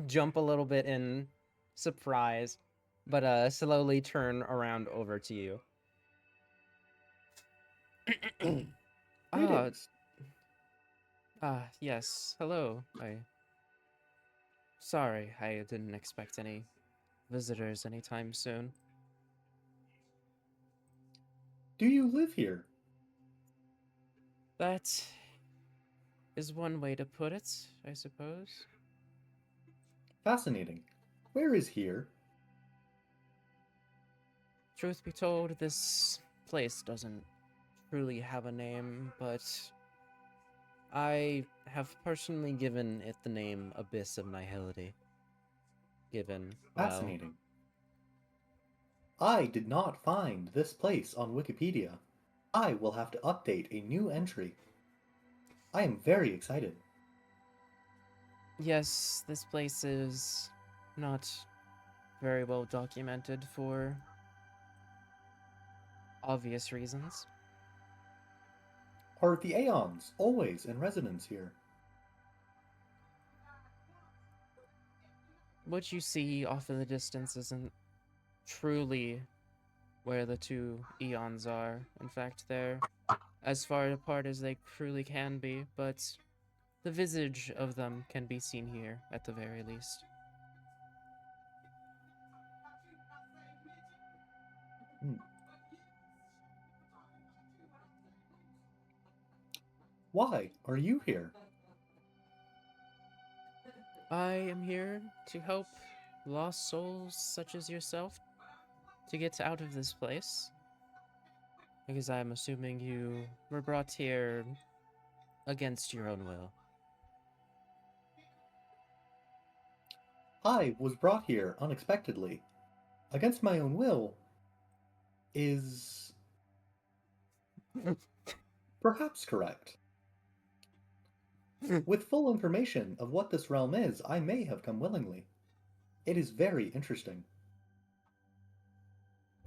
jump a little bit in surprise, but slowly turn around over to you. Greetings. Yes. Hello. Sorry, I didn't expect any visitors anytime soon. Do you live here? That is one way to put it, I suppose. Fascinating. Where is here? Truth be told, this place doesn't truly have a name, but I have personally given it the name Abyss of Nihility. Given, well, Fascinating. I did not find this place on Wikipedia. I will have to update a new entry. I am very excited. yes, this place is not very well documented for obvious reasons. Are the Aeons always in residence here? What you see off in the distance isn't truly where the two eons are. In fact, they're as far apart as they truly can be, but the visage of them can be seen here, at the very least. Hmm. Why are you here? I am here to help lost souls such as yourself to get out of this place. Because I'm assuming you were brought here against your own will. I was brought here unexpectedly. Against my own will is perhaps correct. With full information of what this realm is, I may have come willingly. It is very interesting.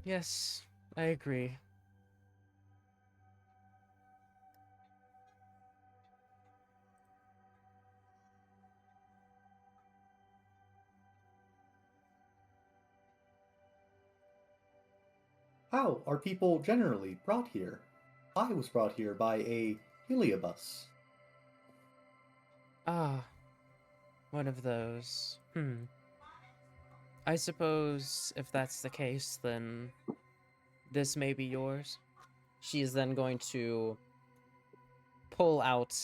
Yes, I agree. How are people generally brought here? I was brought here by a heliobus. Ah, one of those. I suppose if that's the case, then this may be yours. She is then going to pull out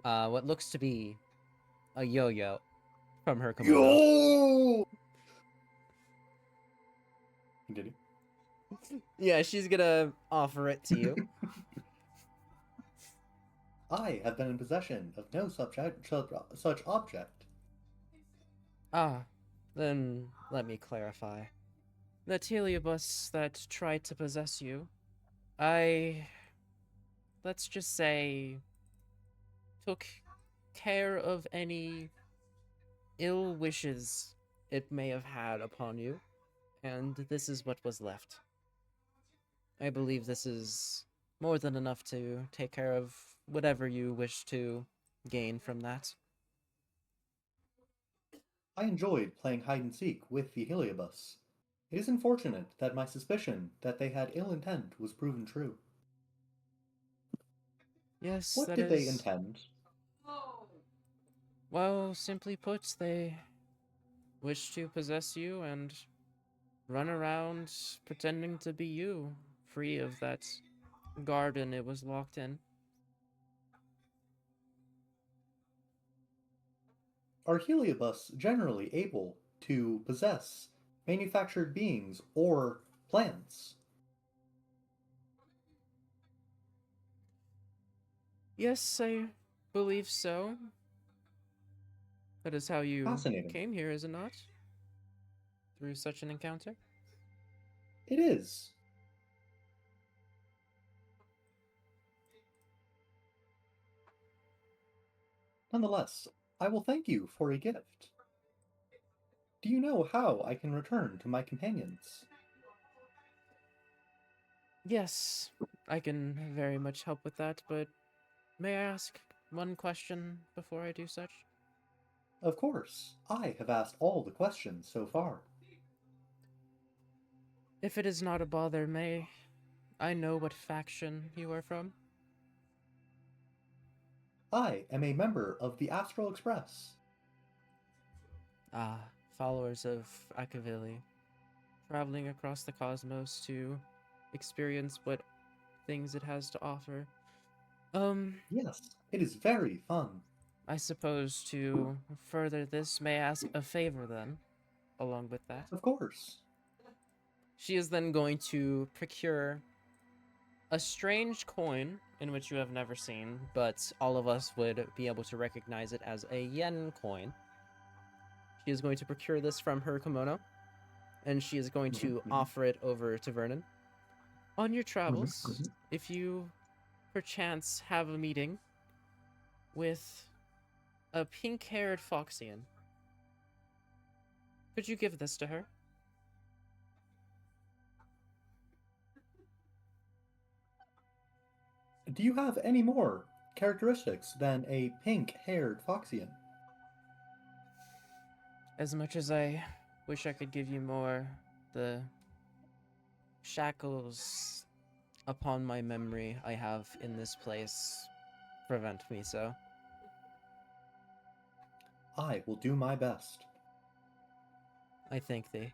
what looks to be a yo-yo from her kimono. Yo! Continue. Yeah, she's gonna offer it to you. I have been in possession of no such object. Ah, then let me clarify. The Heliobus that tried to possess you, let's just say, took care of any ill wishes it may have had upon you, and this is what was left. I believe this is more than enough to take care of whatever you wish to gain from that. I enjoyed playing hide and seek with the heliobus. It is unfortunate that my suspicion that they had ill intent was proven true. Yes, What that did they is. intend? Well, simply put, they wish to possess you and run around pretending to be you, free of that garden it was locked in. Are heliobus generally able to possess manufactured beings or plants? Yes, I believe so. That is how you Fascinating. came here, is it not? Through such an encounter? It is. Nonetheless, I will thank you for a gift. Do you know how I can return to my companions? Yes, I can very much help with that, but may I ask one question before I do such? Of course, I have asked all the questions so far. If it is not a bother, may I know what faction you are from? I am a member of the Astral Express. Ah, followers of Akavili, traveling across the cosmos to experience what things it has to offer. Yes, it is very fun. I suppose to further this, may I ask a favor then, along with that? Of course. She is then going to procure a strange coin in which you have never seen, but all of us would be able to recognize it as a yen coin. She is going to procure this from her kimono, and she is going to offer it over to Vernon. On your travels, if you perchance have a meeting with a pink-haired Foxian, could you give this to her? Do you have any more characteristics than a pink-haired Foxian? As much as I wish I could give you more, the shackles upon my memory I have in this place prevent me so. I will do my best. I thank thee.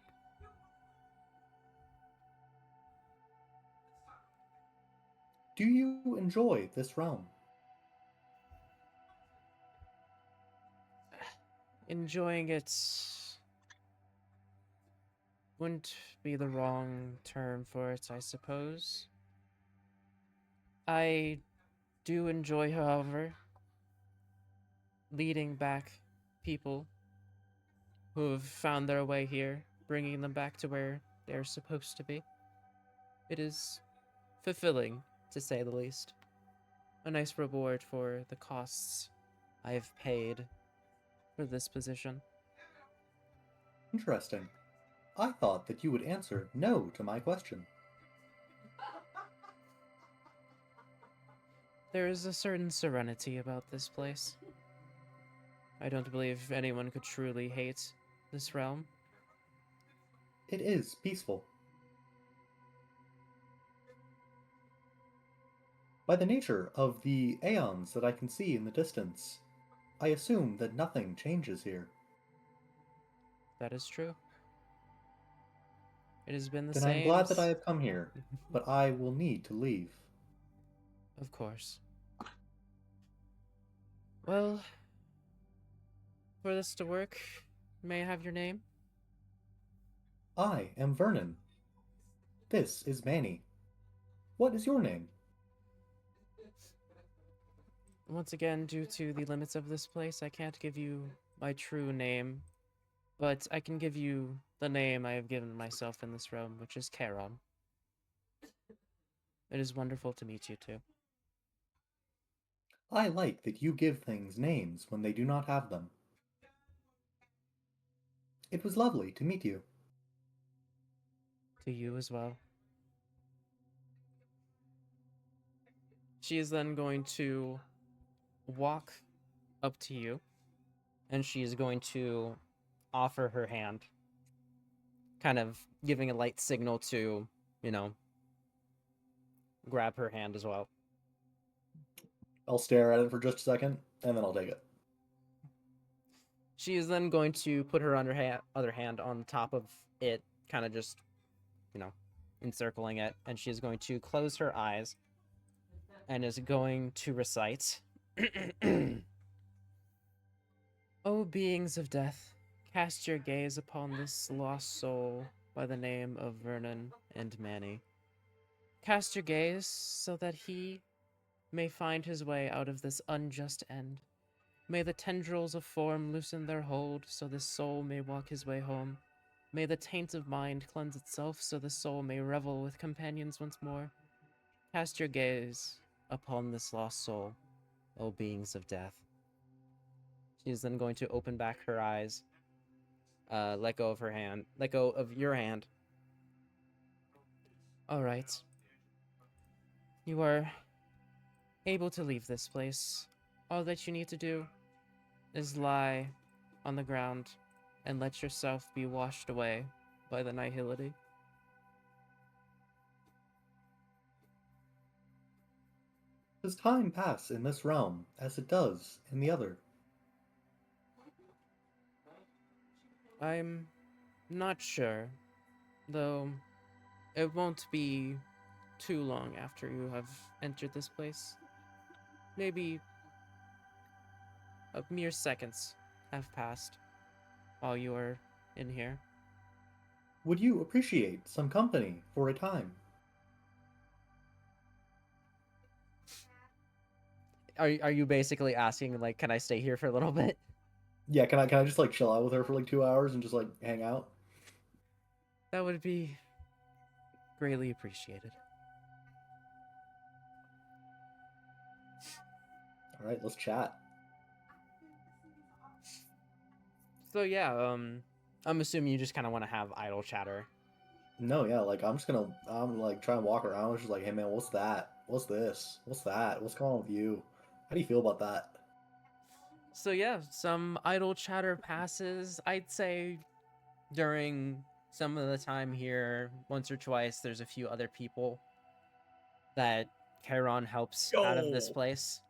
Do you enjoy this realm? Enjoying it wouldn't be the wrong term for it, I suppose. I do enjoy, however, leading back people who have found their way here, bringing them back to where they're supposed to be. It is fulfilling, to say the least. A nice reward for the costs I have paid for this position. Interesting. I thought that you would answer no to my question. There is a certain serenity about this place. I don't believe anyone could truly hate this realm. It is peaceful. By the nature of the aeons that I can see in the distance, I assume that nothing changes here. That is true. It has been the Then I am same. glad that I have come here, but I will need to leave. Of course. Well, for this to work, may I have your name? I am Vernon. This is Manny. What is your name? Once again, due to the limits of this place, I can't give you my true name, but I can give you the name I have given myself in this realm, which is Charon. It is wonderful to meet you too. I like that you give things names when they do not have them. It was lovely to meet you. To you as well. She is then going to walk up to you, and she is going to offer her hand, kind of giving a light signal to, grab her hand as well. I'll stare at it for just a second, and then I'll take it. She is then going to put her other hand on top of it, kind of just, encircling it, and she is going to close her eyes and is going to recite, O beings of death, cast your gaze upon this lost soul by the name of Vernon and Manny. Cast your gaze so that he may find his way out of this unjust end. May the tendrils of form loosen their hold so this soul may walk his way home. May the taint of mind cleanse itself so the soul may revel with companions once more. Cast your gaze upon this lost soul, O beings of death. She is then going to open back her eyes, let go of her hand, let go of your hand. All right. You are able to leave this place. All that you need to do is lie on the ground and let yourself be washed away by the nihility. Does time pass in this realm as it does in the other? I'm not sure, though it won't be too long after you have entered this place. Maybe a mere seconds have passed while you are in here. Would you appreciate some company for a time? Are you basically asking, like, can I stay here for a little bit? Yeah, can I just like chill out with her for like 2 hours and just like hang out? That would be greatly appreciated. All right, let's chat. So yeah, I'm assuming you just kind of want to have idle chatter. No, yeah, like I'm like trying to walk around. It's just like, hey man, what's that? What's this? What's that? What's going on with you? How do you feel about that? So yeah, some idle chatter passes. I'd say during some of the time here, once or twice, there's a few other people that Chiron helps out of this Yo! place.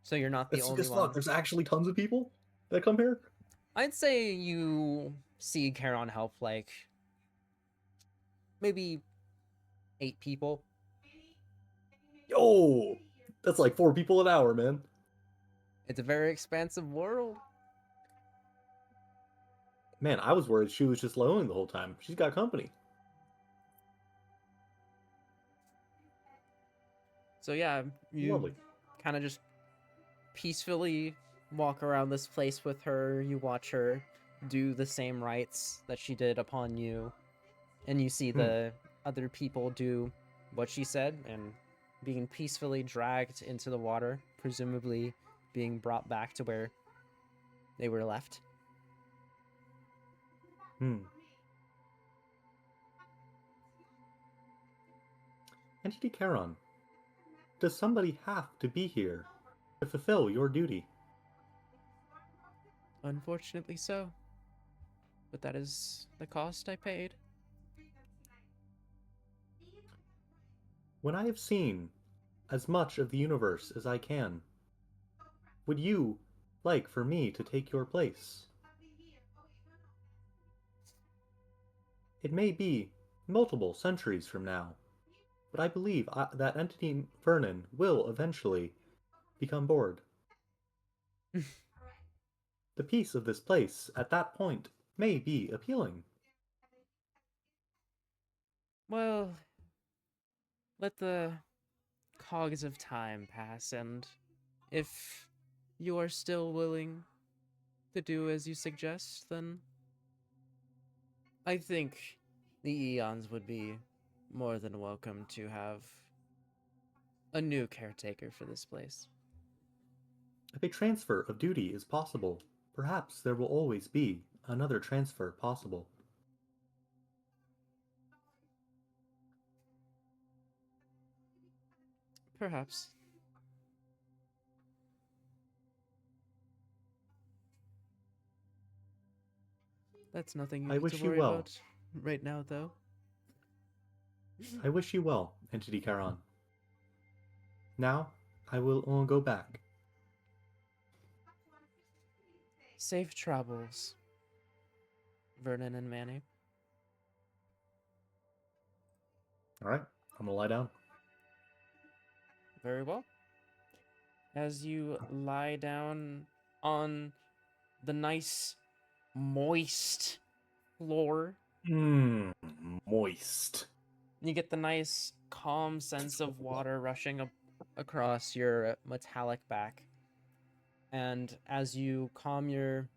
So you're not the That's sick only as one. fuck. There's actually tons of people that come here. I'd say you see Chiron help like maybe 8 people. Yo, that's like 4 people an hour, man. It's a very expansive world. Man, I was worried she was just lonely the whole time. She's got company. So yeah, you Lovely. kind of just peacefully walk around this place with her. You watch her do the same rites that she did upon you, and you see the other people do what she said and being peacefully dragged into the water, presumably being brought back to where they were left. Entity Charon, does somebody have to be here to fulfill your duty? Unfortunately so. But that is the cost I paid. When I have seen as much of the universe as I can, would you like for me to take your place? It may be multiple centuries from now, but I believe that Entity Vernon will eventually become bored. The peace of this place at that point may be appealing. Well, let the cogs of time pass, and if you are still willing to do as you suggest, then I think the Eons would be more than welcome to have a new caretaker for this place. If a transfer of duty is possible, perhaps there will always be another transfer possible. Perhaps. That's nothing you I need wish to you worry well. about right now, though. I wish you well, Entity Charon. Now, I will go back. Safe travels, Vernon and Manny. Alright, I'm gonna lie down. Very well. As you lie down on the nice, moist floor, Moist. you get the nice, calm sense of water rushing across your metallic back. And as you calm your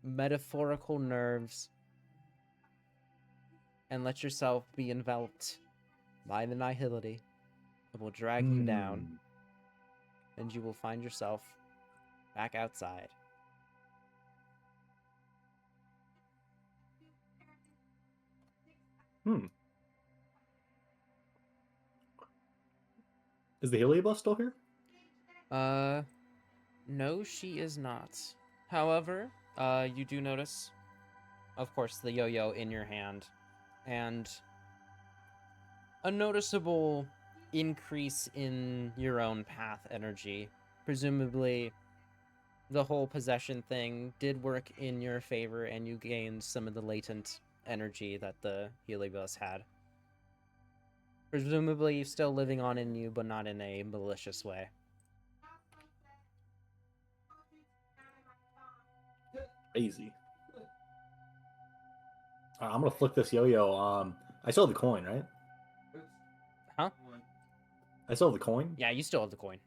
metaphorical nerves and let yourself be enveloped by the nihility, it will drag you down, and you will find yourself back outside. Is the Heliobus still here? No, she is not. However, you do notice, of course, the yo-yo in your hand, and a noticeable increase in your own path energy. Presumably, the whole possession thing did work in your favor, and you gained some of the latent energy that the Heliobus had. Presumably, still living on in you, but not in a malicious way. Crazy. I'm gonna flick this yo-yo. I still have the coin, right? Huh? I still have the coin? Yeah, you still have the coin.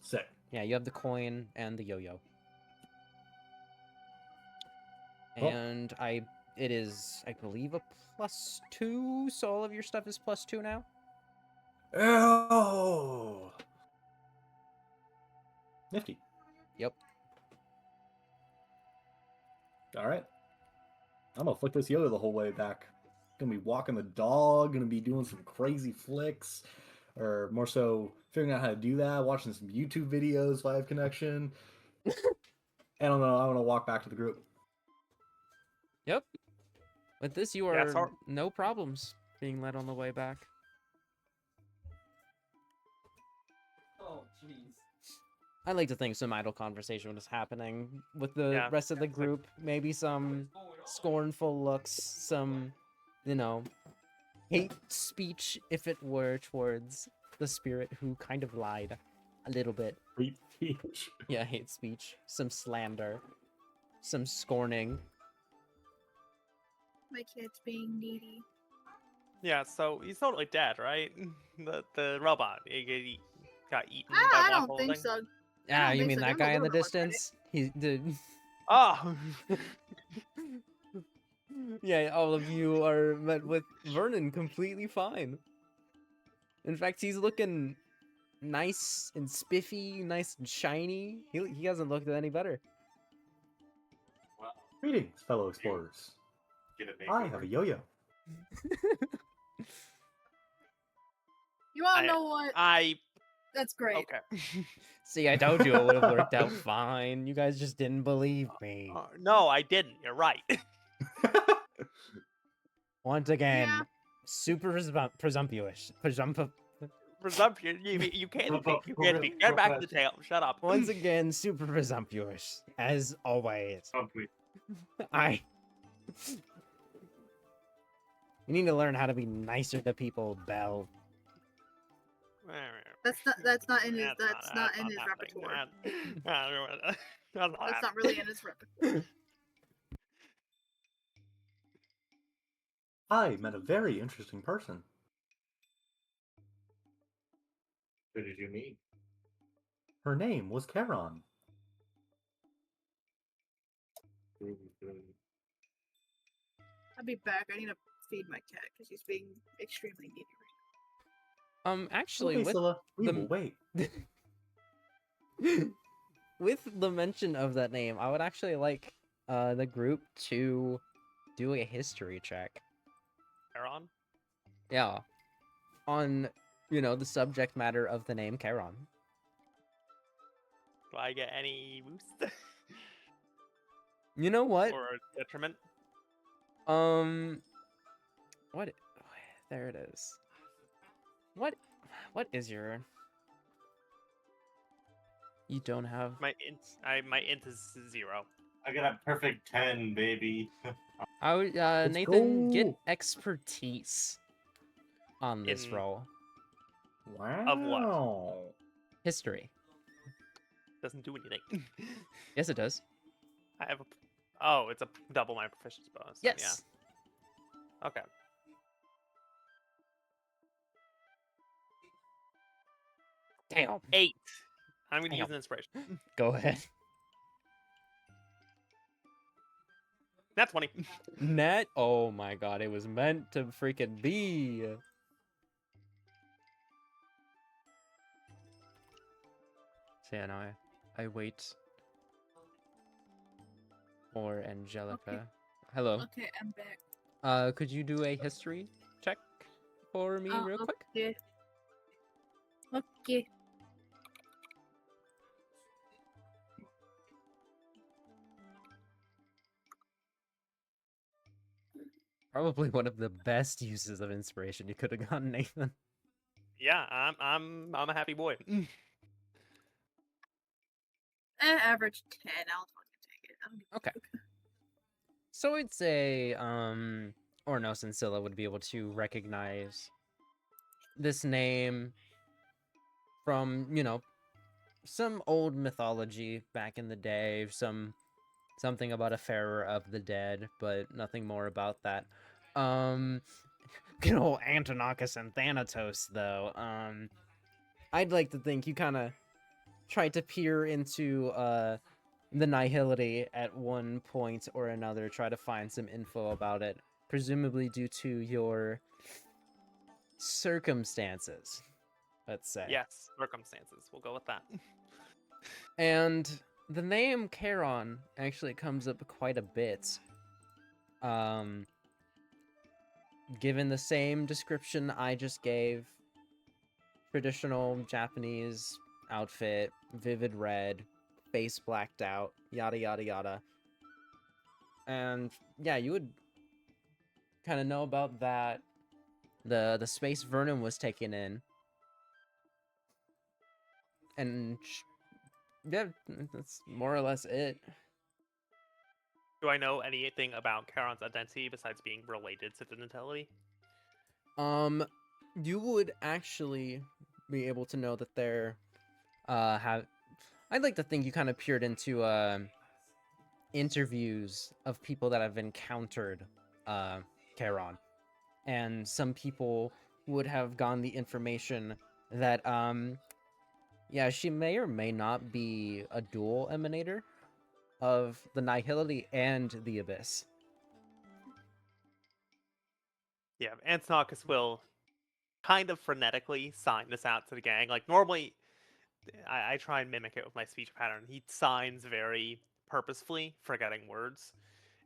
Sick. Yeah, you have the coin and the yo-yo. Oh. And it is, I believe, a +2, so all of your stuff is +2 now? Oh! Nifty. Yep. Alright. I'm gonna flick this yo-yo the whole way back. Gonna be walking the dog, gonna be doing some crazy flicks, or more so figuring out how to do that, watching some YouTube videos, live connection. And I'm gonna walk back to the group. Yep. With this, you Yeah, are so- no problems being led on the way back. Oh, jeez. I like to think some idle conversation was happening with the Yeah, rest of the it's like- group. Maybe some scornful looks, some, hate speech, if it were, towards the spirit who kind of lied a little bit. Hate speech. Yeah, hate speech, some slander, some scorning. My kid's being needy. Yeah, so he's totally dead, right? The robot he got eaten by I black don't hole think thing? so. Ah, don't you think mean so. that Give him a guy in the little bit more credit. distance? He did. Oh, Yeah, all of you are met with Vernon completely fine. In fact, he's looking nice and spiffy, nice and shiny. He hasn't looked any better. Greetings, fellow explorers. I have a yo-yo. You wanna I- know what? I That's great. okay. See, I told you it would have worked out fine. You guys just didn't believe me. No, I didn't. You're right. Once again, Yeah. super presumptuous. Presumption. You can't think. You can't think. Get back to the tail. Shut up. Once again, super presumptuous. As always. I. You need to learn how to be nicer to people, Belle. That's not in his happening. repertoire. That's That's not really in his repertoire. I met a very interesting person. Who did you meet? Her name was Charon. I'll be back. I need to feed my cat because he's being extremely needy Actually, Okay, Scylla, we the- will wait. with the mention of that name, I would actually like the group to do a history check. Aaron? Yeah. On, the subject matter of the name Charon. Do I get any boost You know what? or detriment? What? There it is. What is your? You don't have. My int is 0. I got a perfect 10, baby. I would, Let's Nathan, get go. expertise on this In- roll. Wow. Of what? History. Doesn't do anything. Yes, it does. I have a. Oh, it's a double my proficiency bonus. then, Yes. Yeah. Okay. Damn. 8. I'm gonna Damn. use an inspiration. Go ahead. That's 20. Net. Oh my god, it was meant to freaking be. So yeah, now I wait for Angelica. Okay. Hello. Okay, I'm back. Could you do a history check for me real quick? Okay. Okay. Probably one of the best uses of inspiration you could have gotten, Nathan. Yeah, I'm a happy boy. Average 10. I'll fucking take it. I don't give a Okay. fuck. So I'd say Ornos and Scylla would be able to recognize this name from, some old mythology back in the day, something about a pharaoh of the dead, but nothing more about that. Good old Antonachus and Thanatos, though. I'd like to think you kind of tried to peer into the nihility at one point or another, try to find some info about it, presumably due to your circumstances, let's say. Yes, circumstances. We'll go with that. And the name Charon actually comes up quite a bit. Given the same description I just gave, traditional Japanese outfit, vivid red, face blacked out, yada yada yada. And yeah, you would kind of know about that. The space Vernon was taken in. And yeah, that's more or less it. Do I know anything about Charon's identity besides being related to the nativity? You would actually be able to know that they're have. I'd like to think you kind of peered into interviews of people that have encountered Charon, and some people would have gotten the information that yeah, she may or may not be a dual emanator of the nihility and the abyss. Yeah, Antonachus will kind of frenetically sign this out to the gang. Like, normally, I try and mimic it with my speech pattern. He signs very purposefully, forgetting words,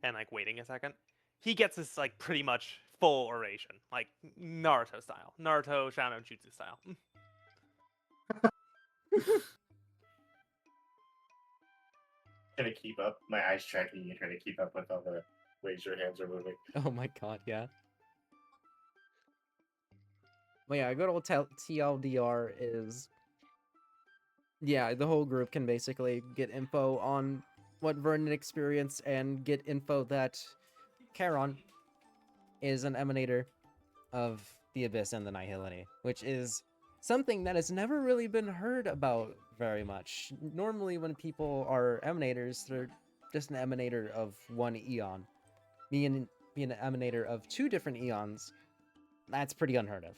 and, like, waiting a second. He gets this, like, pretty much full oration. Like, Naruto style. Naruto Shadow Jutsu style. Trying to keep up. My eyes tracking you, trying to keep up with all the ways your hands are moving. Oh my god, yeah. But yeah, good old TLDR is... Yeah, the whole group can basically get info on what Vernon experienced and get info that Charon is an emanator of the Abyss and the Nihility, which is something that has never really been heard about very much. Normally when people are emanators, they're just an emanator of one eon. Being an emanator of two different eons, that's pretty unheard of.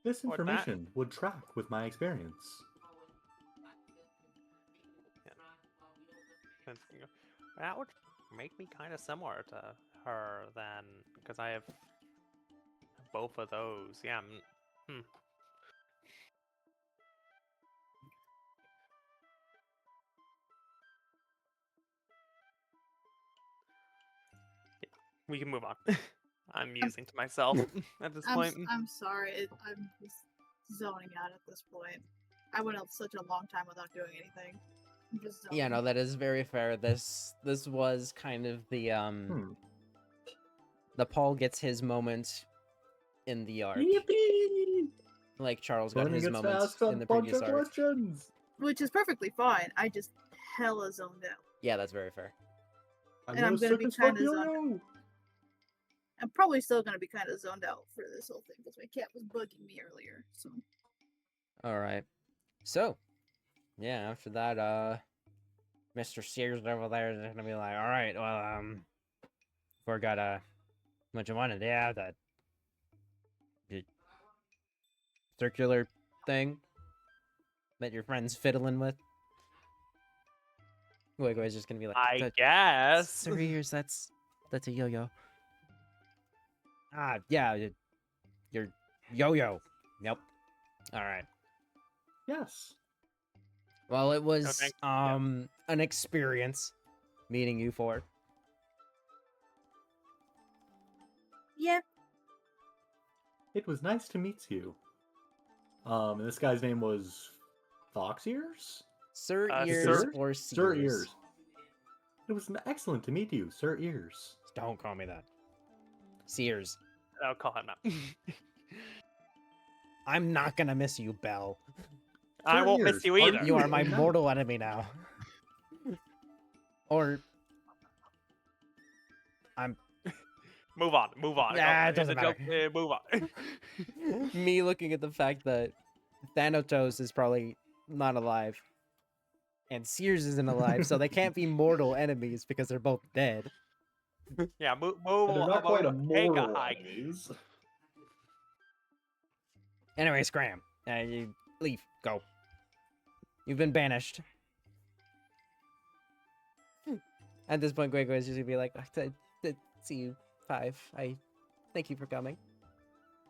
This Or that- information would track with my experience. That would make me kind of similar to her then, because I have both of those. Yeah. We can move on. I'm musing to myself at this point. I'm sorry. I'm just zoning out at this point. I went out such a long time without doing anything. Just Yeah, zone. no, that is very fair. This was kind of the Paul gets his moment in the arc, Yippee! like Charles got Burning his gets to moment ask a in the bunch previous of arc. questions. Which is perfectly fine. I just hella zoned out. Yeah, that's very fair. And I'm gonna be circus kinda fuck zoned yo-yo. I'm probably still gonna be kind of zoned out for this whole thing because my cat was bugging me earlier. So All right. So, yeah, after that, Mr. Sears over there is gonna be like, all right, well, forgot what you wanted. Yeah, that the circular thing that your friend's fiddling with. Goigo's just gonna be like, I guess. 3 years. That's a yo-yo. Ah, yeah, your yo-yo. Yep. All right. Yes. Well, it was thank- yeah. an experience meeting you four. yeah, It was nice to meet you. And this guy's name was Fox Ears? Sir Sir- Ears or Sears? Sir Ears. It was excellent to meet you, Sir Ears. Don't call me that. Sears. I'll call him out. I'm not gonna miss you, Belle. I Sir won't Ears, miss you are either. You are my No. mortal enemy now. Or I'm Move on. Nah, it Here's doesn't a joke. Move on. me looking at the fact that Thanatos is probably not alive. And Sears isn't alive, so they can't be mortal enemies because they're both dead. Yeah, move. And they're not quite a Take a mortal hike. enemies. Anyway, Scram. You leave. Go. You've been banished. At this point, Grego is just gonna be like, see you, 5. I thank you for coming.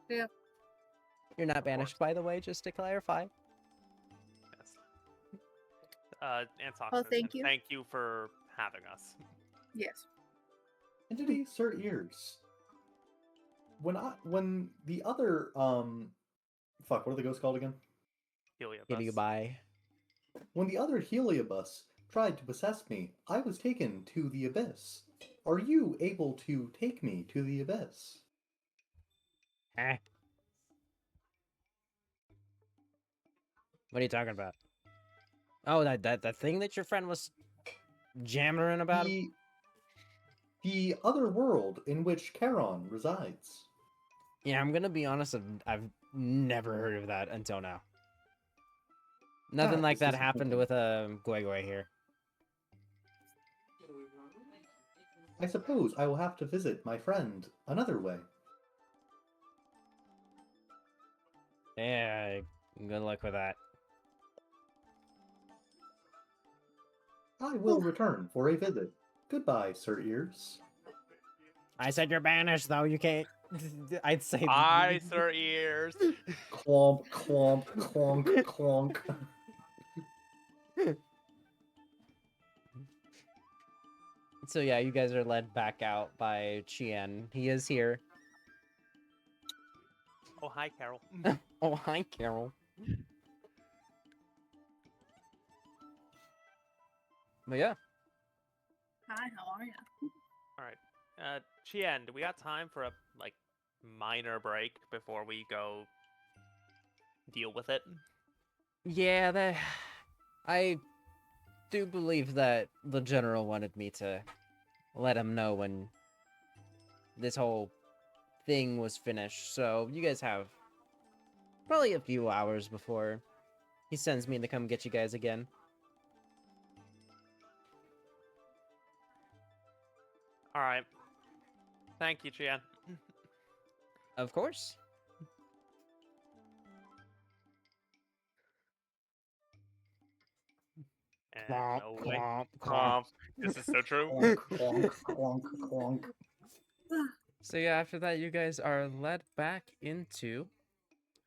Yeah. You're not banished, by the way, just to clarify. Yes. Antox Oh, says, thank "And you. Thank you for having us. yes. Entity Sir Ears. When the other fuck, what are the ghosts called again? Give you Heliobus. bye. When the other Heliobus tried to possess me, I was taken to the abyss. Are you able to take me to the abyss? Eh. What are you talking about? Oh, that thing that your friend was jammering about? The other world in which Charon resides. Yeah, I'm gonna be honest, I've never heard of that until now. Nothing like that That's happened with Guegui here. I suppose I will have to visit my friend another way. Yeah, good luck with that. I will return for a visit. Goodbye, Sir Ears. I said you're banished, though. You can't. I'd say. Eyes or ears. Clomp, clomp, clonk, clonk. So yeah, you guys are led back out by Chien. He is here. Oh, hi, Carol. Oh, hi, Carol. But yeah, Hi, how are you? All right. Chien, do we got time for a minor break before we go deal with it? yeah. That I do believe that the general wanted me to let him know when this whole thing was finished. So you guys have probably a few hours before he sends me to come get you guys again. All right. Thank you, Chien. Of course. And Clomp, away. clomp, clomp. Clomp. This is so true. Clonk, clonk, clonk, clonk. So yeah, after that, you guys are led back into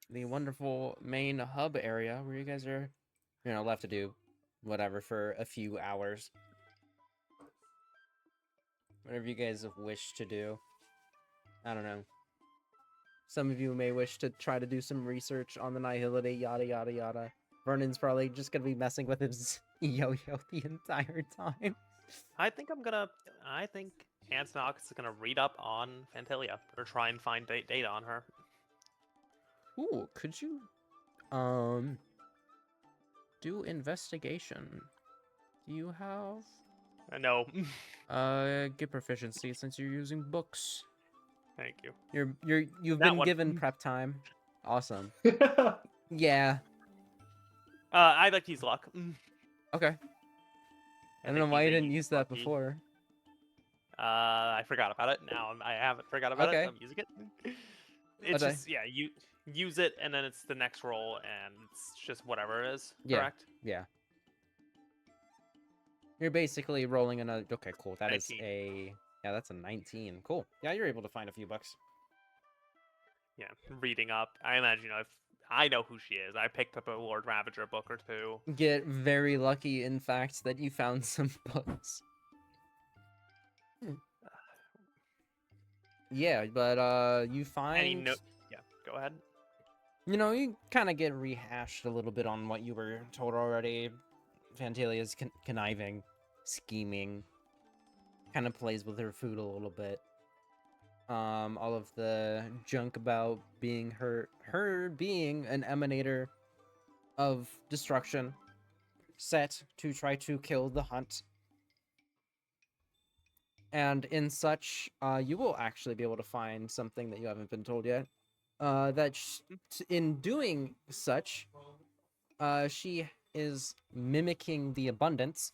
the wonderful main hub area where you guys are, left to do whatever for a few hours. Whatever you guys wish to do. I don't know. Some of you may wish to try to do some research on the Nihility, yada yada yada. Vernon's probably just gonna be messing with his yo-yo the entire time. I think Antonox is gonna read up on Fantilia or try and find data on her. Ooh, could you do investigation? Do you have No. get proficiency since you're using books? Thank you. You've That been one. given prep time. Awesome. Yeah. I'd like to use luck. Okay. I don't know why you didn't use that before. I forgot about it. Now I haven't forgot about Okay. it. I'm using it. It's Okay. just you use it and then it's the next roll and it's just whatever it is. Yeah. Correct. Yeah. You're basically rolling in a. Okay, cool. That is 19. a. Yeah, that's a 19. Cool. Yeah, you're able to find a few bucks. Yeah, reading up. I imagine if I know who she is. I picked up a Lord Ravager book or two. Get very lucky, in fact, that you found some books. Yeah, but you find. Yeah, go ahead. You know, you kind of get rehashed a little bit on what you were told already. Fantalia's conniving, scheming, kind of plays with her food a little bit. All of the junk about being her being an emanator of destruction, set to try to kill the hunt. And in such, you will actually be able to find something that you haven't been told yet. In doing such, she is mimicking the abundance,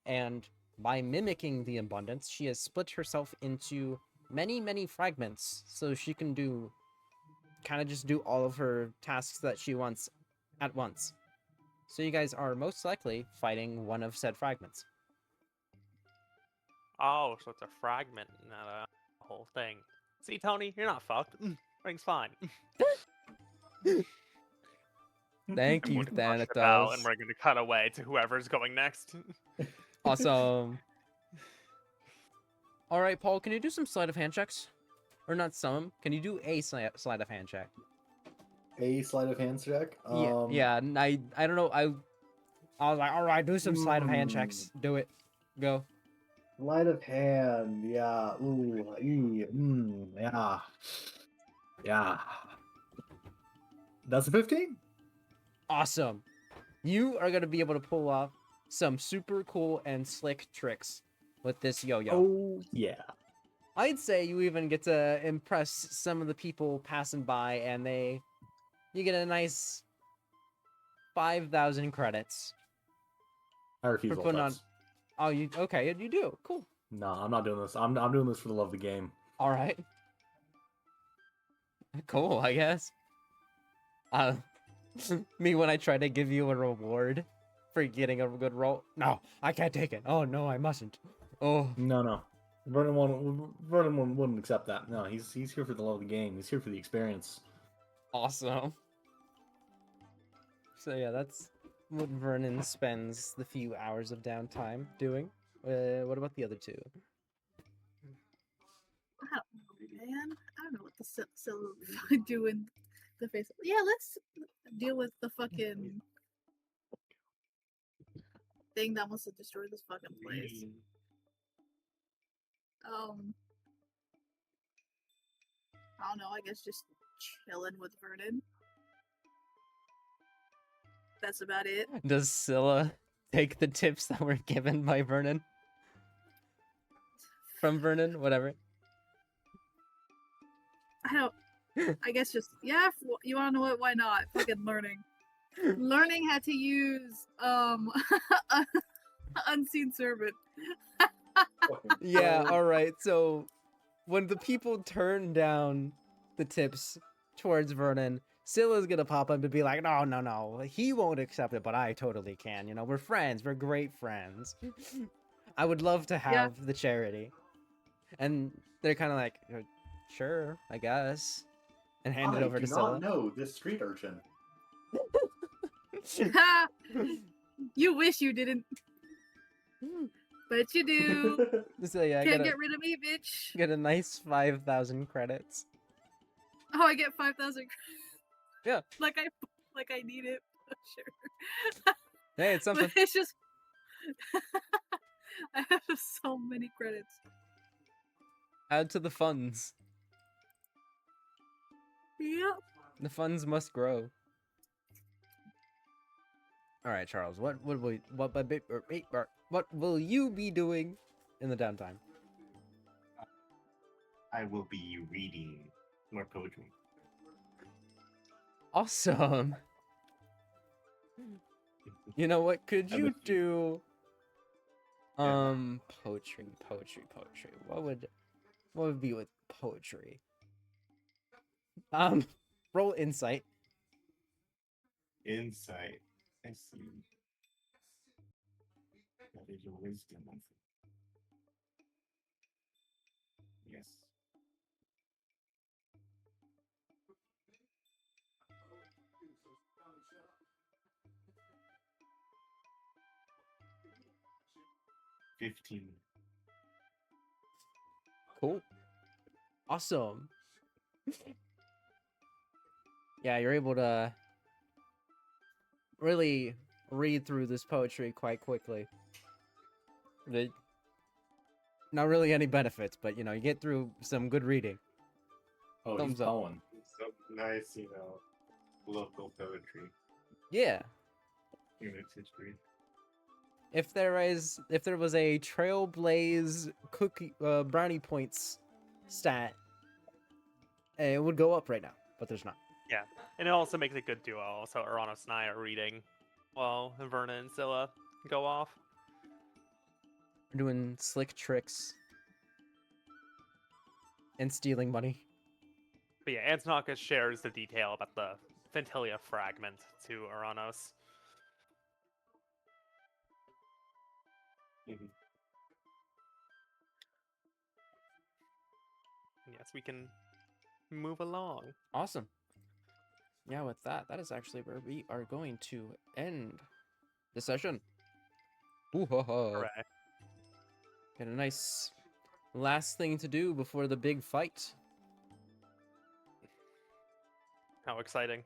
and by mimicking the abundance, she has split herself into many fragments, so she can kind of just do all of her tasks that she wants at once. So you guys are most likely fighting one of said fragments. Oh, so it's a fragment, not a whole thing. See, Tony, you're not fucked. Everything's fine. Thank I'm you, going to push it out, and Thanatos. we're going to cut away to whoever's going next. Awesome. All right, Paul, can you do some sleight of hand checks? Or not some? Can you do a sleight of hand check? A sleight of hand check. Yeah. And I don't know. I was like, all right, do some sleight of hand checks. Do it. Go. Sleight of hand. Yeah. Ooh. Yeah. Yeah. That's a 15. Awesome. You are gonna be able to pull off some super cool and slick tricks with this yo-yo. Oh yeah. I'd say you even get to impress some of the people passing by, and you get a nice 5,000 credits. I refuse For all putting on- tips. Oh, okay, you do. Cool. No, I'm not doing this. I'm doing this for the love of the game. All right. Cool, I guess. Me when I try to give you a reward for getting a good roll. No, I can't take it. Oh no, I mustn't. Oh. No. Vernon wouldn't accept that. No, he's here for the love of the game. He's here for the experience. Awesome. So yeah, that's what Vernon spends the few hours of downtime doing. What about the other two? I don't know, man. I don't know what the Scylla do in the face. Yeah, let's deal with the fucking thing that wants to destroy this fucking place. I don't know. I guess just chilling with Vernon. That's about it. Does Scylla take the tips that were given by Vernon? From Vernon, whatever. I don't. I guess just yeah. You wanna know what? Why not? Fucking learning. Learning how to use unseen servant. Yeah, all right. So when the people turn down the tips towards Vernon, Scylla's gonna pop up and be like, no, he won't accept it, but I totally can. You know, we're friends. We're great friends. I would love to have the charity. And they're kind of like, sure, I guess. And hand it over to Scylla. know this street urchin. You wish you didn't. But you do. So yeah, Can't get rid of me, bitch. get a nice 5,000 credits. Oh, I get 5,000. Yeah. Like I need it. sure. Hey, it's something. But it's just I have so many credits. Add to the funds. Yep. The funds must grow. All right, Charles. What will you be doing in the downtime? I will be reading more poetry. Awesome. You know what? Could I'm you with you. do Yeah. poetry? What would be with poetry? Roll insight. Insight. I see. That is your wisdom. I think. Yes. $15. Cool. Awesome. Yeah, you're able to really read through this poetry quite quickly. Not really any benefits, but you know, you get through some good reading. Oh, Thumbs he's up. poem. Some nice, local poetry Yeah. in its history. If there was a Trailblaze cookie brownie points stat, it would go up right now, but there's not. Yeah, and it also makes a good duo. So Uranus and I are reading while Verna and Zilla go off. We're doing slick tricks and stealing money. But yeah, Antonakis shares the detail about the Ventilia fragment to Uranus. Mhm. Yes, we can move along. Awesome. Yeah, with that is actually where we are going to end the session. Ooh-ha-ha. Hooray. Got a nice last thing to do before the big fight. How exciting.